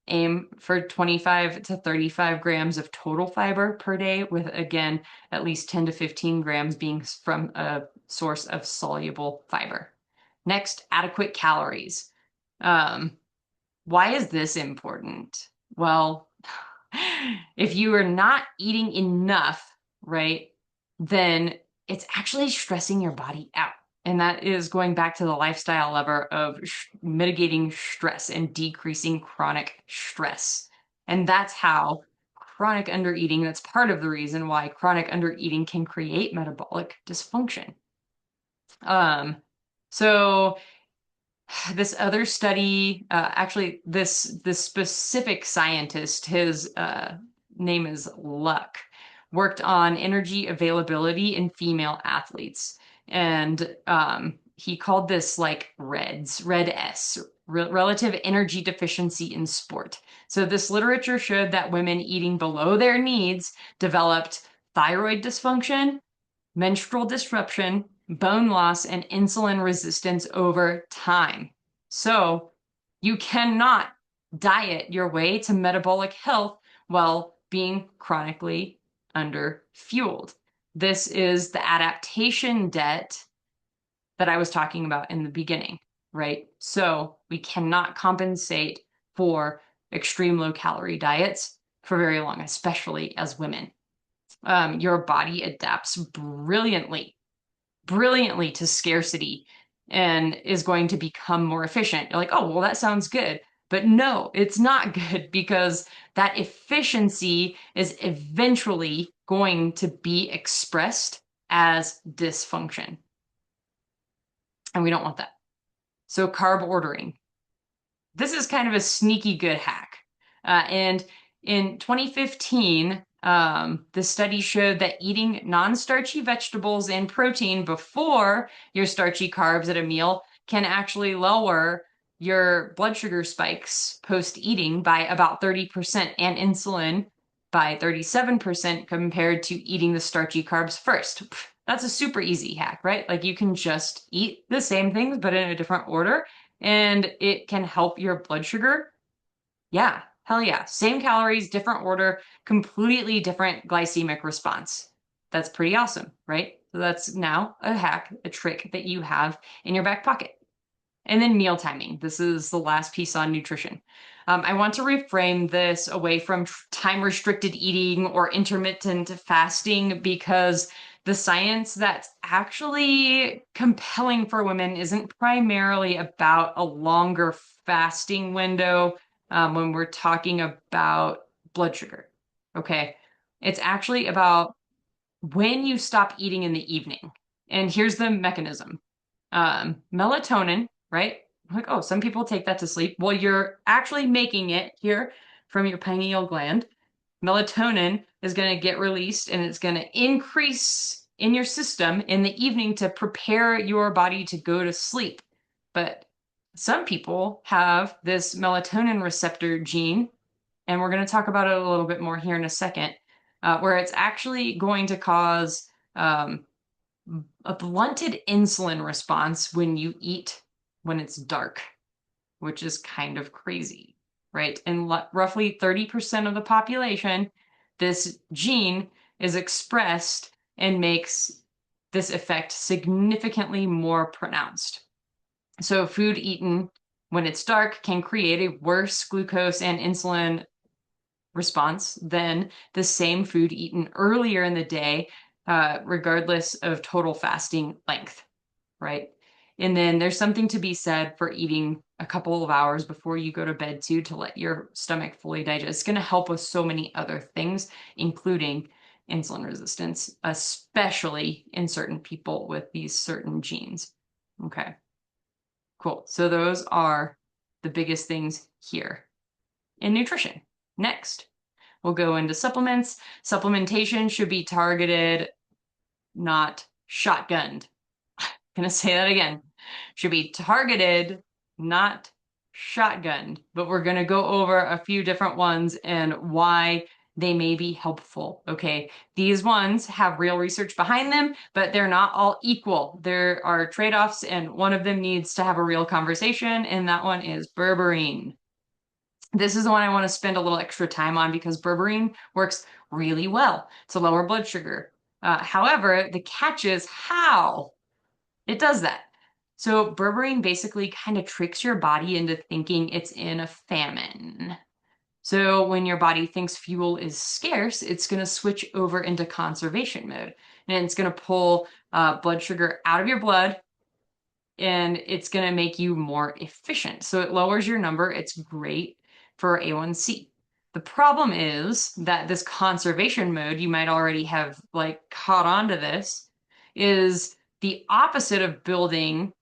aim for 25 to 35 grams of total fiber per day, with, again, at least 10 to 15 grams being from a source of soluble fiber. Next, adequate calories. Why is this important? Well, if you are not eating enough, right, then it's actually stressing your body out. And that is going back to the lifestyle lever of mitigating stress and decreasing chronic stress. And that's how chronic undereating, that's part of the reason why chronic undereating can create metabolic dysfunction. So this other study, actually, this specific scientist, his name is Luck, worked on energy availability in female athletes, and he called this like red S, relative energy deficiency in sport. So this literature showed that women eating below their needs developed thyroid dysfunction, menstrual disruption, bone loss, and insulin resistance over time. So you cannot diet your way to metabolic health while being chronically underfueled. This is the adaptation debt that I was talking about in the beginning, right? So we cannot compensate for extreme low calorie diets for very long, especially as women. Your body adapts brilliantly to scarcity and is going to become more efficient. You're like, oh, well, that sounds good. But no, it's not good, because that efficiency is eventually going to be expressed as dysfunction. And we don't want that. So carb ordering. This is kind of a sneaky good hack. And in 2015, the study showed that eating non-starchy vegetables and protein before your starchy carbs at a meal can actually lower your blood sugar spikes post-eating by about 30% and insulin by 37% compared to eating the starchy carbs first. That's a super easy hack, right? Like, you can just eat the same things but in a different order, and it can help your blood sugar. Yeah, hell yeah. Same calories, different order, completely different glycemic response. That's pretty awesome, right? So that's now a hack, a trick that you have in your back pocket. And then meal timing. This is the last piece on nutrition. I want to reframe this away from time-restricted eating or intermittent fasting, because the science that's actually compelling for women isn't primarily about a longer fasting window when we're talking about blood sugar. Okay. It's actually about when you stop eating in the evening. And here's the mechanism. Melatonin, right? Like, oh, some people take that to sleep. Well, you're actually making it here from your pineal gland. Melatonin is going to get released, and it's going to increase in your system in the evening to prepare your body to go to sleep. But some people have this melatonin receptor gene, and we're going to talk about it a little bit more here in a second, where it's actually going to cause a blunted insulin response when you eat when it's dark, which is kind of crazy, right? In roughly 30% of the population, this gene is expressed and makes this effect significantly more pronounced. So food eaten when it's dark can create a worse glucose and insulin response than the same food eaten earlier in the day, regardless of total fasting length, right? And then there's something to be said for eating a couple of hours before you go to bed too, to let your stomach fully digest. It's going to help with so many other things, including insulin resistance, especially in certain people with these certain genes. Okay, cool. So those are the biggest things here in nutrition. Next, we'll go into supplements. Supplementation should be targeted, not shotgunned. Gonna say that again. Should be targeted, not shotgunned. But we're gonna go over a few different ones and why they may be helpful. Okay, these ones have real research behind them, but they're not all equal. There are trade-offs, and one of them needs to have a real conversation, and that one is berberine. This is the one I want to spend a little extra time on because berberine works really well to lower blood sugar. However, the catch is how it does that. So berberine basically kind of tricks your body into thinking it's in a famine. So when your body thinks fuel is scarce, it's going to switch over into conservation mode. And it's going to pull blood sugar out of your blood and it's going to make you more efficient. So it lowers your number. It's great for A1C. The problem is that this conservation mode, you might already have like caught on to this, is the opposite of building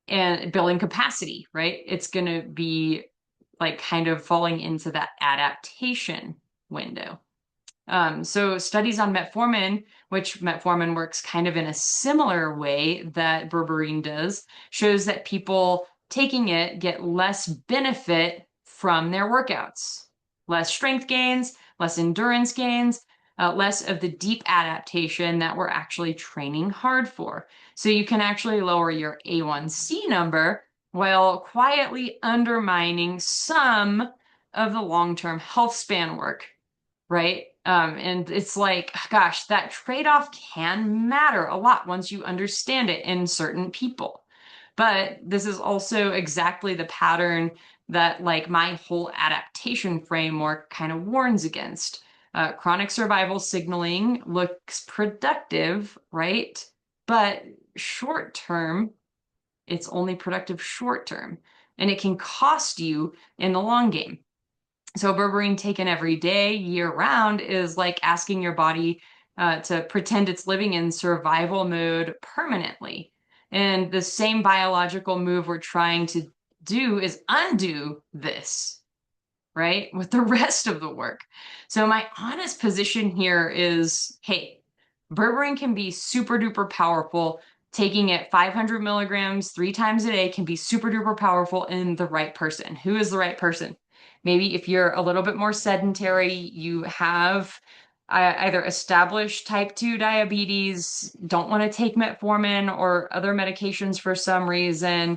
and building capacity, right? It's going to be like kind of falling into that adaptation window. So studies on metformin, which metformin works kind of in a similar way that berberine does, shows that people taking it get less benefit from their workouts, less strength gains, less endurance gains, less of the deep adaptation that we're actually training hard for. So you can actually lower your A1C number while quietly undermining some of the long-term health span work, right? And it's like, gosh, that trade-off can matter a lot once you understand it in certain people. But this is also exactly the pattern that like my whole adaptation framework kind of warns against. Chronic survival signaling looks productive, right? But short term, it's only productive short term, and it can cost you in the long game. So berberine taken every day, year round, is like asking your body to pretend it's living in survival mode permanently. And the same biological move we're trying to do is undo this, right? With the rest of the work. So my honest position here is, hey, berberine can be super duper powerful. Taking it 500 milligrams 3 times a day can be super duper powerful in the right person. Who is the right person? Maybe if you're a little bit more sedentary, you have either established type 2 diabetes, don't want to take metformin or other medications for some reason,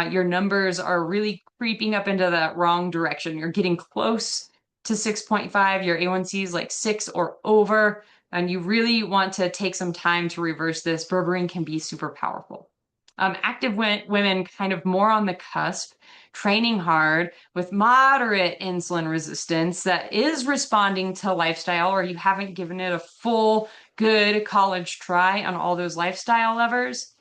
your numbers are really creeping up into that wrong direction. You're getting close to 6.5, your A1C is like 6 or over, and you really want to take some time to reverse this. Berberine can be super powerful. Active women kind of more on the cusp, training hard with moderate insulin resistance that is responding to lifestyle, or you haven't given it a full good college try on all those lifestyle levers.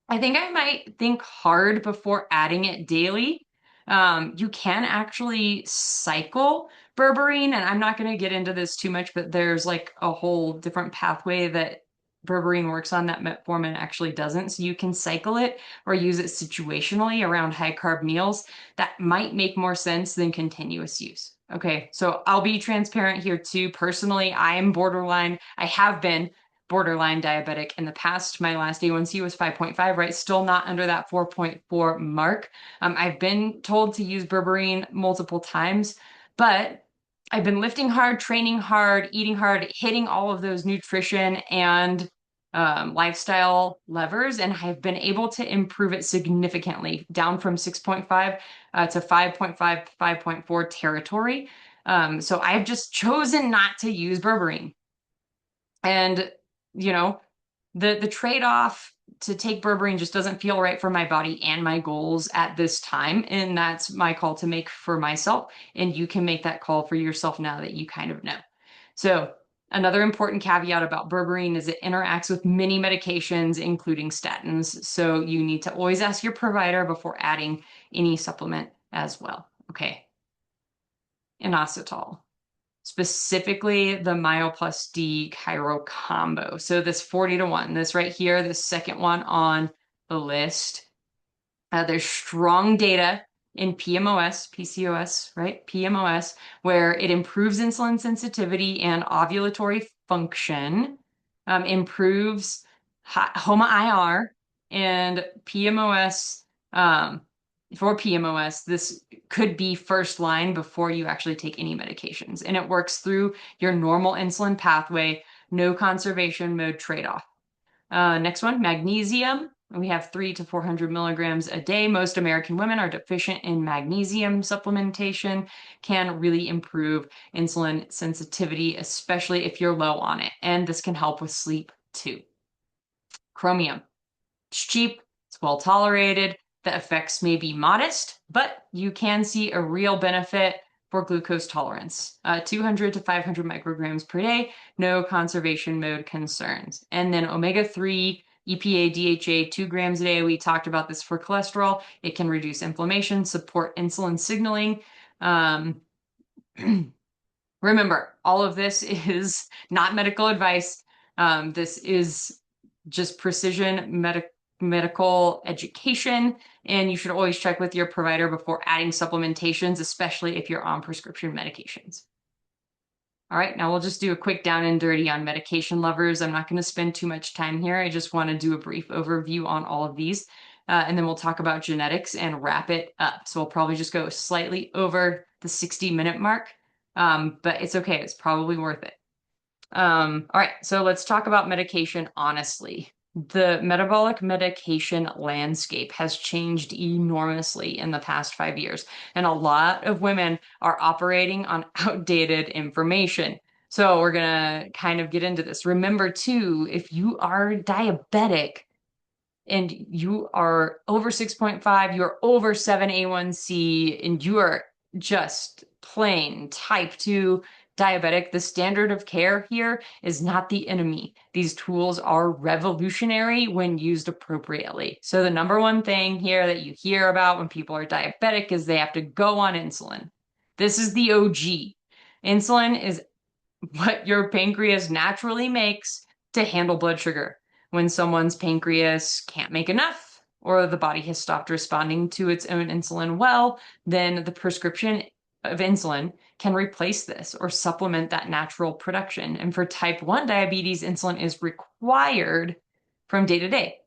I think I might think hard before adding it daily. You can actually cycle berberine, and I'm not going to get into this too much, but there's like a whole different pathway that berberine works on that metformin actually doesn't. So you can cycle it or use it situationally around high carb meals. That might make more sense than continuous use. Okay, so I'll be transparent here too. Personally, I am borderline. I have been borderline diabetic in the past. My last A1C was 5.5, right? Still not under that 4.4 mark. I've been told to use berberine multiple times, but I've been lifting hard, training hard, eating hard, hitting all of those nutrition and lifestyle levers, and I've been able to improve it significantly, down from 6.5 to 5.5, 5.4 territory. So I've just chosen not to use berberine. And you know, the trade-off to take berberine just doesn't feel right for my body and my goals at this time. And that's my call to make for myself. And you can make that call for yourself now that you kind of know. So another important caveat about berberine is it interacts with many medications, including statins. So you need to always ask your provider before adding any supplement as well. Okay. Inositol, specifically the Myo plus D Chiro combo. So this 40-1, this right here, this second one on the list. There's strong data in PMOS, PCOS, right? PMOS, where it improves insulin sensitivity and ovulatory function, improves HOMA-IR, and PMOS, for PMOS, this could be first line before you actually take any medications. And it works through your normal insulin pathway, no conservation mode trade-off. Next one, magnesium. We have 300 to 400 milligrams a day. Most American women are deficient in magnesium. Supplementation can really improve insulin sensitivity, especially if you're low on it. And this can help with sleep too. Chromium. It's cheap, it's well tolerated. The effects may be modest, but you can see a real benefit for glucose tolerance. 200 to 500 micrograms per day, no conservation mode concerns. And then omega-3, EPA, DHA, 2 grams a day. We talked about this for cholesterol. It can reduce inflammation, support insulin signaling. Remember, all of this is not medical advice. This is just precision medical education, and you should always check with your provider before adding supplementations, especially if you're on prescription medications. All right, now we'll just do a quick down and dirty on medication lovers. I'm not going to spend too much time here. I just want to do a brief overview on all of these, and then we'll talk about genetics and wrap it up. So we'll probably just go slightly over the 60-minute mark, but it's okay. It's probably worth it. All right, so let's talk about medication honestly. The metabolic medication landscape has changed enormously in the past 5 years, and a lot of women are operating on outdated information. So we're gonna kind of get into this. Remember too, if you are diabetic and you are over 6.5, you're over 7A1C, and you are just plain type 2 diabetic, the standard of care here is not the enemy. These tools are revolutionary when used appropriately. So the number one thing here that you hear about when people are diabetic is they have to go on insulin. This is the OG. Insulin is what your pancreas naturally makes to handle blood sugar. When someone's pancreas can't make enough or the body has stopped responding to its own insulin well, then the prescription of insulin can replace this or supplement that natural production. And for type 1 diabetes, insulin is required from day to day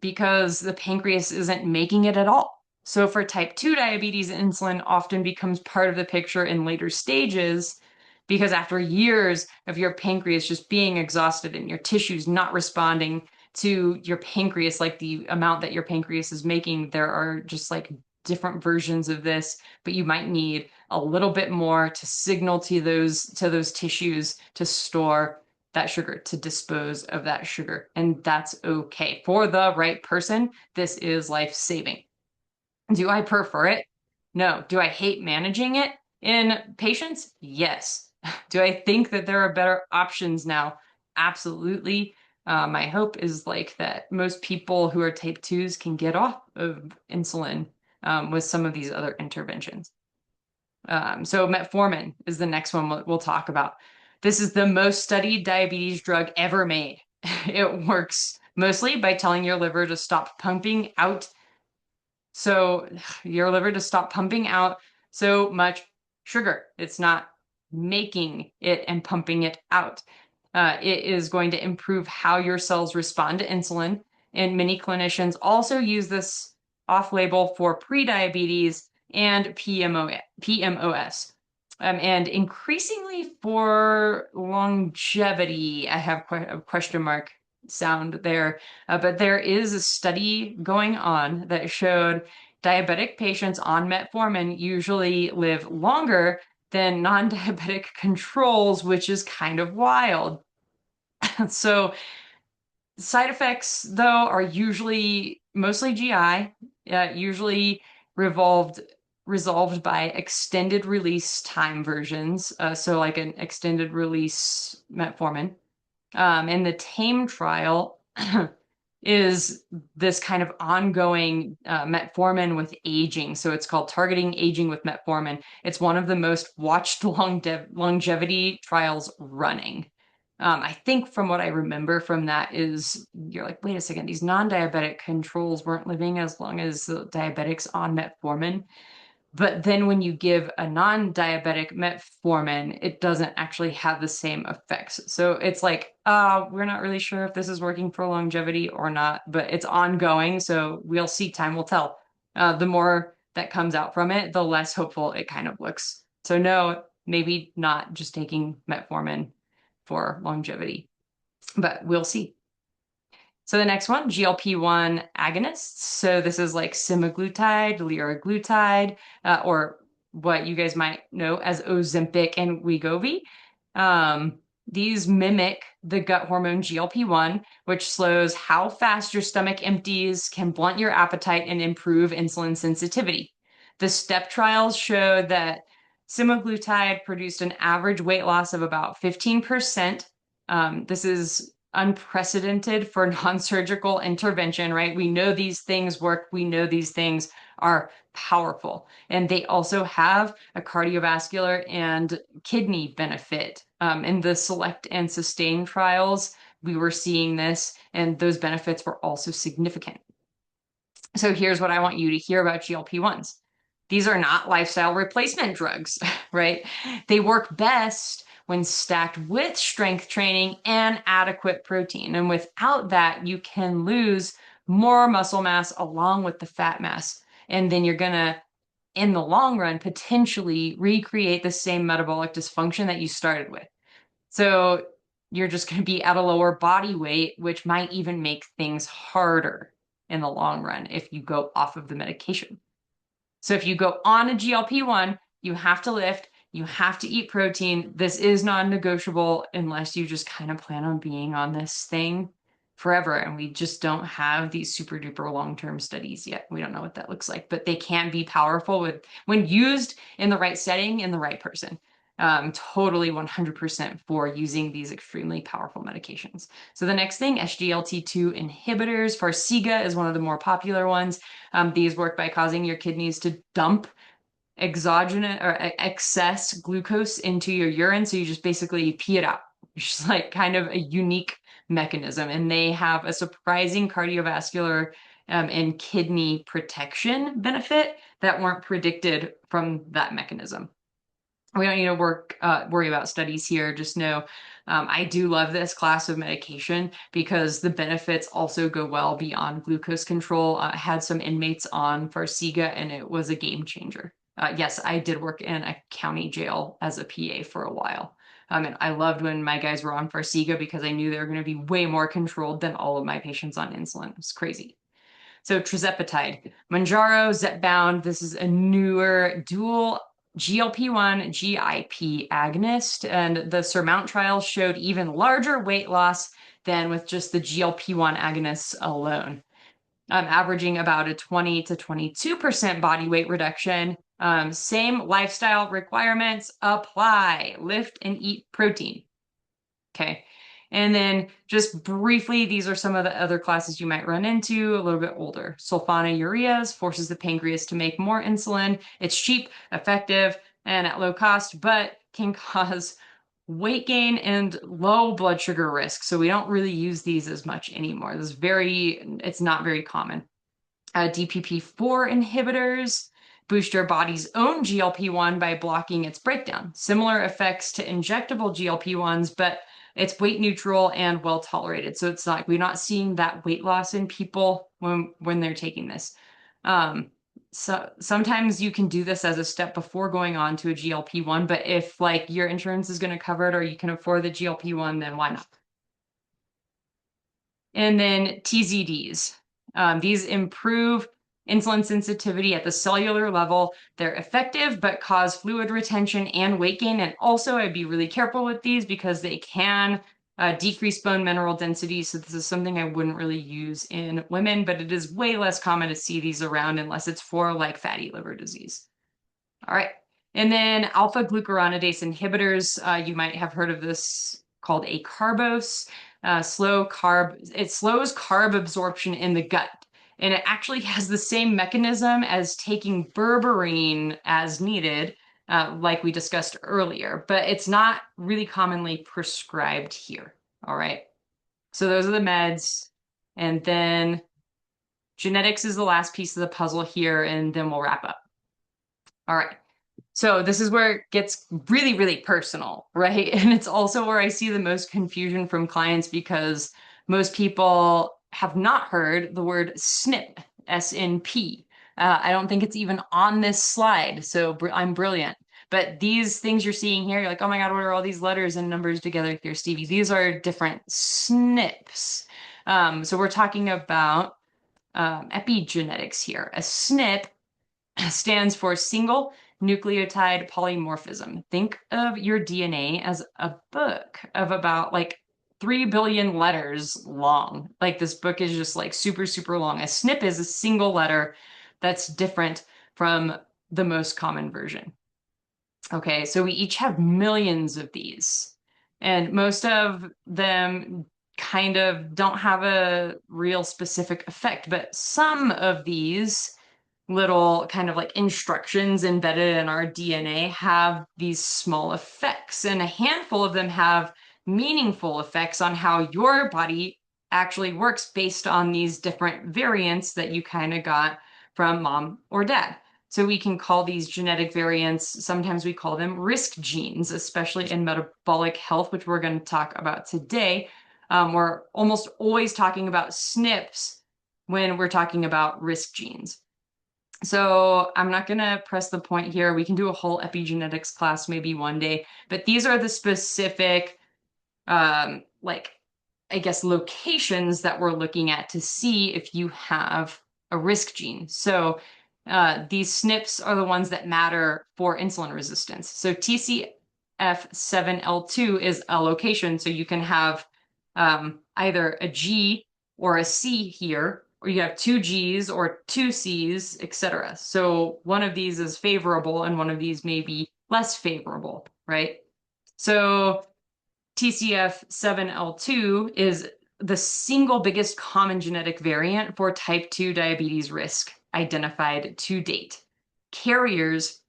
because the pancreas isn't making it at all. So for type 2 diabetes, insulin often becomes part of the picture in later stages because after years of your pancreas just being exhausted and your tissues not responding to your pancreas, like the amount that your pancreas is making, there are just like different versions of this, but you might need a little bit more to signal to those tissues to store that sugar, to dispose of that sugar. And that's okay. For the right person, this is life-saving. Do I prefer it? No. Do I hate managing it in patients? Yes. Do I think that there are better options now? Absolutely. My hope is like that most people who are type 2s can get off of insulin with some of these other interventions. So metformin is the next one we'll talk about. This is the most studied diabetes drug ever made. It works mostly by telling your liver to stop pumping out. So your liver to stop pumping out so much sugar. It's not making it and pumping it out. It is going to improve how your cells respond to insulin. And many clinicians also use this off-label for prediabetes and PMOS. And increasingly for longevity, I have a question mark sound there, but there is a study going on that showed diabetic patients on metformin usually live longer than non-diabetic controls, which is kind of wild. So side effects, though, are usually mostly GI, usually resolved by extended release time versions. So like an extended release metformin. And the TAME trial is this kind of ongoing metformin with aging. So it's called Targeting Aging with Metformin. It's one of the most watched longevity trials running. I think from what I remember from that is you're like, wait a second, these non-diabetic controls weren't living as long as the diabetics on metformin. But then when you give a non-diabetic metformin, it doesn't actually have the same effects. So it's like, we're not really sure if this is working for longevity or not, but it's ongoing. So we'll see, time will tell. The more that comes out from it, the less hopeful it kind of looks. So no, maybe not just taking metformin for longevity, but we'll see. So the next one, GLP-1 agonists. So this is like semaglutide, liraglutide, or what you guys might know as Ozempic and Wegovy. These mimic the gut hormone GLP-1, which slows how fast your stomach empties, can blunt your appetite, and improve insulin sensitivity. The STEP trials showed that semaglutide produced an average weight loss of about 15%. This is unprecedented for non-surgical intervention, right? We know these things work. We know these things are powerful. And they also have a cardiovascular and kidney benefit. In the SELECT and SUSTAIN trials, we were seeing this, and those benefits were also significant. So here's what I want you to hear about GLP-1s. These are not lifestyle replacement drugs, right? They work best when stacked with strength training and adequate protein. And without that, you can lose more muscle mass along with the fat mass. And then you're going to, in the long run, potentially recreate the same metabolic dysfunction that you started with. So you're just going to be at a lower body weight, which might even make things harder in the long run if you go off of the medication. So if you go on a GLP-1, you have to lift, you have to eat protein. This is non-negotiable unless you just kind of plan on being on this thing forever. And we just don't have these super duper long-term studies yet. We don't know what that looks like, but they can be powerful when used in the right setting, in the right person. Totally 100% for using these extremely powerful medications. So the next thing, SGLT2 inhibitors. Farxiga is one of the more popular ones. These work by causing your kidneys to dump exogenous or excess glucose into your urine. So you just basically pee it out. It's just like kind of a unique mechanism. And they have a surprising cardiovascular and kidney protection benefit that weren't predicted from that mechanism. We don't need to worry about studies here. Just know I do love this class of medication because the benefits also go well beyond glucose control. I had some inmates on Farxiga and it was a game changer. Yes, I did work in a county jail as a PA for a while. And I loved when my guys were on Farxiga because I knew they were going to be way more controlled than all of my patients on insulin. It was crazy. So tirzepatide, Mounjaro, Zepbound. This is a newer dual GLP-1 GIP agonist, and the SURMOUNT trial showed even larger weight loss than with just the GLP-1 agonists alone, averaging about a 20 to 22% body weight reduction. Same lifestyle requirements apply. Lift and eat protein. Okay. And then just briefly, these are some of the other classes you might run into a little bit older. Sulfonylureas forces the pancreas to make more insulin. It's cheap, effective, and at low cost, but can cause weight gain and low blood sugar risk. So we don't really use these as much anymore. It's not very common. DPP-4 inhibitors boost your body's own GLP-1 by blocking its breakdown. Similar effects to injectable GLP-1s, but it's weight neutral and well tolerated. So it's like we're not seeing that weight loss in people when they're taking this. So sometimes you can do this as a step before going on to a GLP-1, but if like your insurance is going to cover it or you can afford the GLP-1, then why not? And then TZDs. These improve insulin sensitivity at the cellular level. They're effective, but cause fluid retention and weight gain. And also, I'd be really careful with these because they can decrease bone mineral density. So this is something I wouldn't really use in women, but it is way less common to see these around unless it's for like fatty liver disease. All right. And then alpha glucuronidase inhibitors, you might have heard of this called acarbose. It slows carb absorption in the gut. And it actually has the same mechanism as taking berberine as needed, like we discussed earlier, but it's not really commonly prescribed here. All right. So those are the meds. And then genetics is the last piece of the puzzle here, and then we'll wrap up. All right. So this is where it gets really, really personal, right? And it's also where I see the most confusion from clients because most people have not heard the word SNP, S-N-P. I don't think it's even on this slide, so I'm brilliant. But these things you're seeing here, you're like, oh my God, what are all these letters and numbers together here, Stevie? These are different SNPs. So we're talking about epigenetics here. A SNP stands for single nucleotide polymorphism. Think of your DNA as a book of about like 3 billion letters long. Like this book is just like super, super long. A SNP is a single letter that's different from the most common version. Okay, so we each have millions of these, and most of them kind of don't have a real specific effect, but some of these little kind of like instructions embedded in our DNA have these small effects, and a handful of them have meaningful effects on how your body actually works based on these different variants that you kind of got from mom or dad. So we can call these genetic variants, sometimes we call them risk genes, especially in metabolic health, which we're going to talk about today. We're almost always talking about SNPs when we're talking about risk genes. So I'm not going to press the point here. We can do a whole epigenetics class maybe one day, but these are the specific, like, I guess, locations that we're looking at to see if you have a risk gene. So these SNPs are the ones that matter for insulin resistance. So TCF7L2 is a location, so you can have either a G or a C here, or you have two G's or two C's, etc. So one of these is favorable and one of these may be less favorable, right? So TCF7L2 is the single biggest common genetic variant for type 2 diabetes risk identified to date. Carriers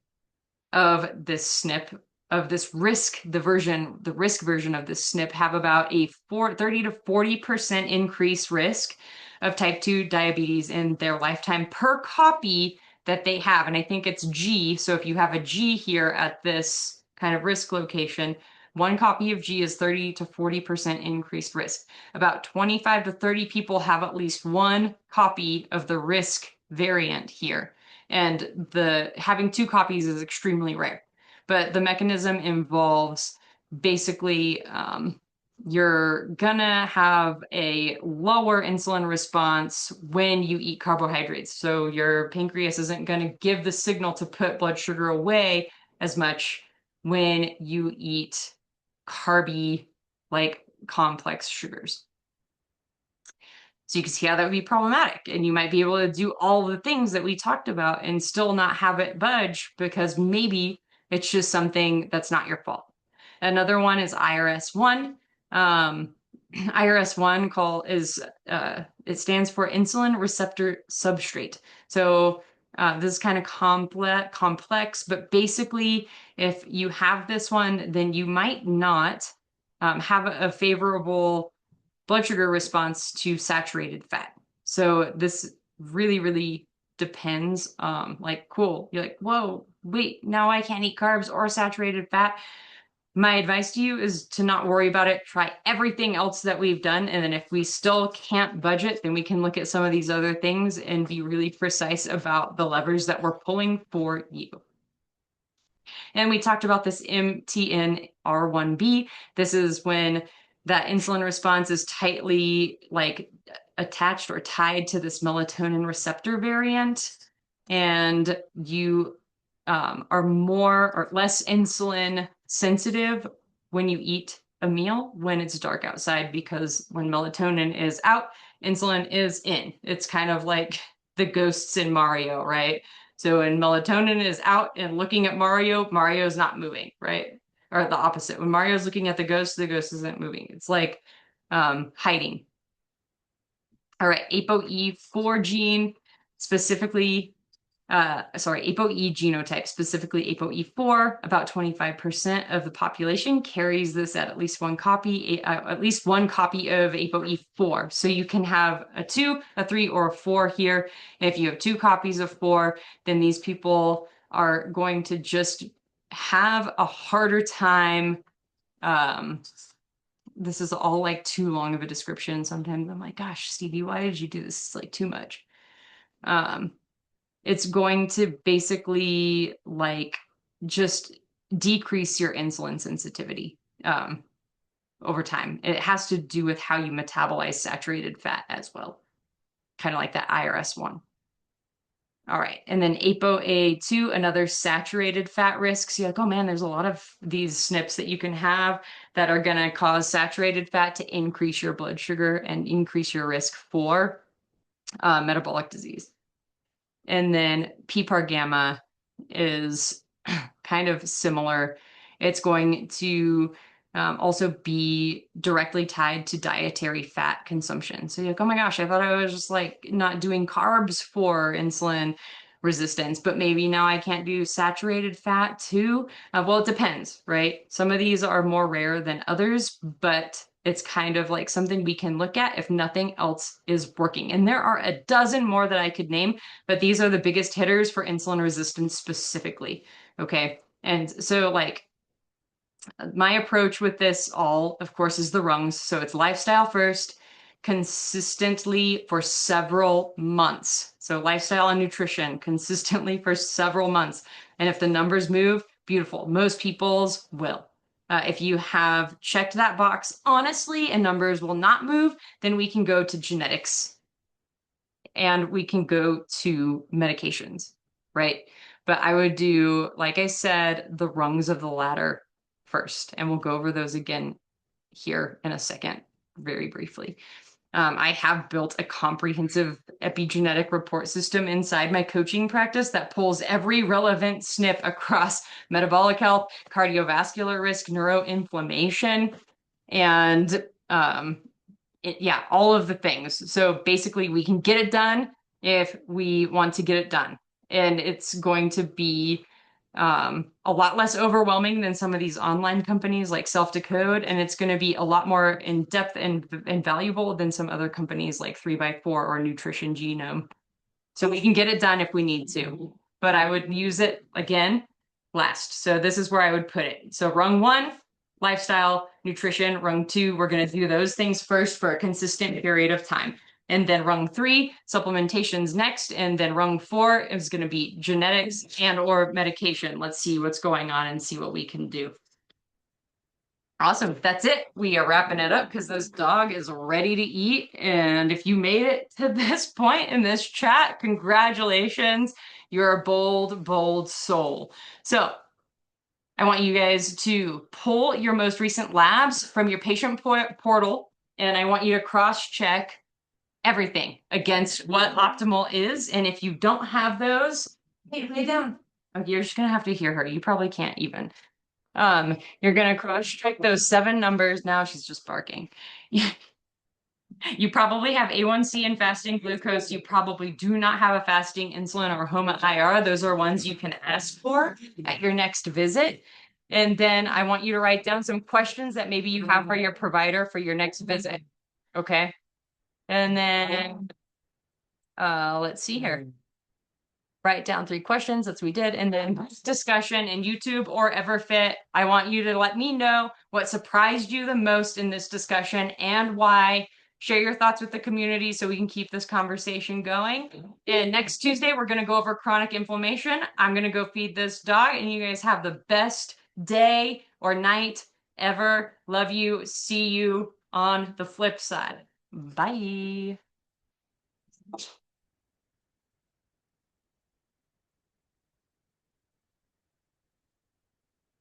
of this SNP, of this risk, the risk version of this SNP have about a 30 to 40% increased risk of type 2 diabetes in their lifetime per copy that they have. And I think it's G. So if you have a G here at this kind of risk location, one copy of G is 30 to 40% increased risk. About 25 to 30 people have at least one copy of the risk variant here. And having two copies is extremely rare. But the mechanism involves basically you're gonna have a lower insulin response when you eat carbohydrates. So your pancreas isn't gonna give the signal to put blood sugar away as much when you eat carby, like complex sugars. So you can see how that would be problematic. And you might be able to do all the things that we talked about and still not have it budge because maybe it's just something that's not your fault. Another one is IRS1. IRS1 it stands for insulin receptor substrate. So this is kind of complex, but basically, if you have this one, then you might not have a favorable blood sugar response to saturated fat. So this really, really depends. Like, cool. You're like, whoa, wait, now I can't eat carbs or saturated fat. My advice to you is to not worry about it. Try everything else that we've done. And then if we still can't budget, then we can look at some of these other things and be really precise about the levers that we're pulling for you. And we talked about this MTNR1B. This is when that insulin response is tightly like attached or tied to this melatonin receptor variant. And you are more or less insulin sensitive when you eat a meal when it's dark outside, because when melatonin is out, insulin is in. It's kind of like the ghosts in Mario, right? So when melatonin is out and looking at Mario, Mario's not moving, right? Or the opposite. When Mario's looking at the ghost isn't moving. It's like hiding. All right, ApoE4 gene, specifically ApoE genotype, specifically ApoE4, about 25% of the population carries this at least one copy, at least one copy of ApoE4. So you can have a 2, a 3, or a 4 here. And if you have 2 copies of 4, then these people are going to just have a harder time. This is all like too long of a description. Sometimes I'm like, gosh, Stevie, why did you do this? It's like too much. It's going to basically like just decrease your insulin sensitivity. over time. It has to do with how you metabolize saturated fat as well, kind of like that IRS one. All right. And then ApoA2, another saturated fat risk. So you're like, oh man, there's a lot of these SNPs that you can have that are going to cause saturated fat to increase your blood sugar and increase your risk for metabolic disease. And then PPAR gamma is kind of similar. It's going to also be directly tied to dietary fat consumption. So you're like, oh my gosh, I thought I was just like not doing carbs for insulin resistance, but maybe now I can't do saturated fat too. Well, it depends, right? Some of these are more rare than others, but it's kind of like something we can look at if nothing else is working. And there are a dozen more that I could name, but these are the biggest hitters for insulin resistance specifically. Okay. And so, like, my approach with this all, of course, is the rungs. So it's lifestyle first, consistently for several months. So lifestyle and nutrition consistently for several months. And if the numbers move, beautiful. Most people's will. If you have checked that box honestly and numbers will not move, then we can go to genetics and we can go to medications, right? But I would do, like I said, the rungs of the ladder first, and we'll go over those again here in a second, very briefly. I have built a comprehensive epigenetic report system inside my coaching practice that pulls every relevant SNP across metabolic health, cardiovascular risk, neuroinflammation, and yeah, all of the things. So basically, we can get it done if we want to get it done. And it's going to be a lot less overwhelming than some of these online companies like Self-Decode. And it's going to be a lot more in depth and valuable than some other companies like 3x4 or Nutrition Genome. So we can get it done if we need to. But I would use it again last. So this is where I would put it. So rung one, lifestyle, nutrition. Rung two, we're going to do those things first for a consistent period of time. And then rung three, supplementations next. And then rung four is going to be genetics and or medication. Let's see what's going on and see what we can do. Awesome. That's it. We are wrapping it up because this dog is ready to eat. And if you made it to this point in this chat, congratulations. You're a bold, bold soul. So I want you guys to pull your most recent labs from your patient portal, and I want you to cross-check everything against what optimal is. And if you don't have those, hey, lay down. Okay, you're just gonna have to hear her. You probably can't even. You're gonna cross-check those 7 numbers. Now she's just barking. You probably have A1C and fasting glucose. You probably do not have a fasting insulin or HOMA-IR. Those are ones you can ask for at your next visit. And then I want you to write down some questions that maybe you have for your provider for your next visit. Okay. And then let's see here. Write down 3 questions. That's what we did. And then discussion in YouTube or Everfit. I want you to let me know what surprised you the most in this discussion and why. Share your thoughts with the community so we can keep this conversation going. And next Tuesday, we're going to go over chronic inflammation. I'm going to go feed this dog, and you guys have the best day or night ever. Love you. See you on the flip side. Bye.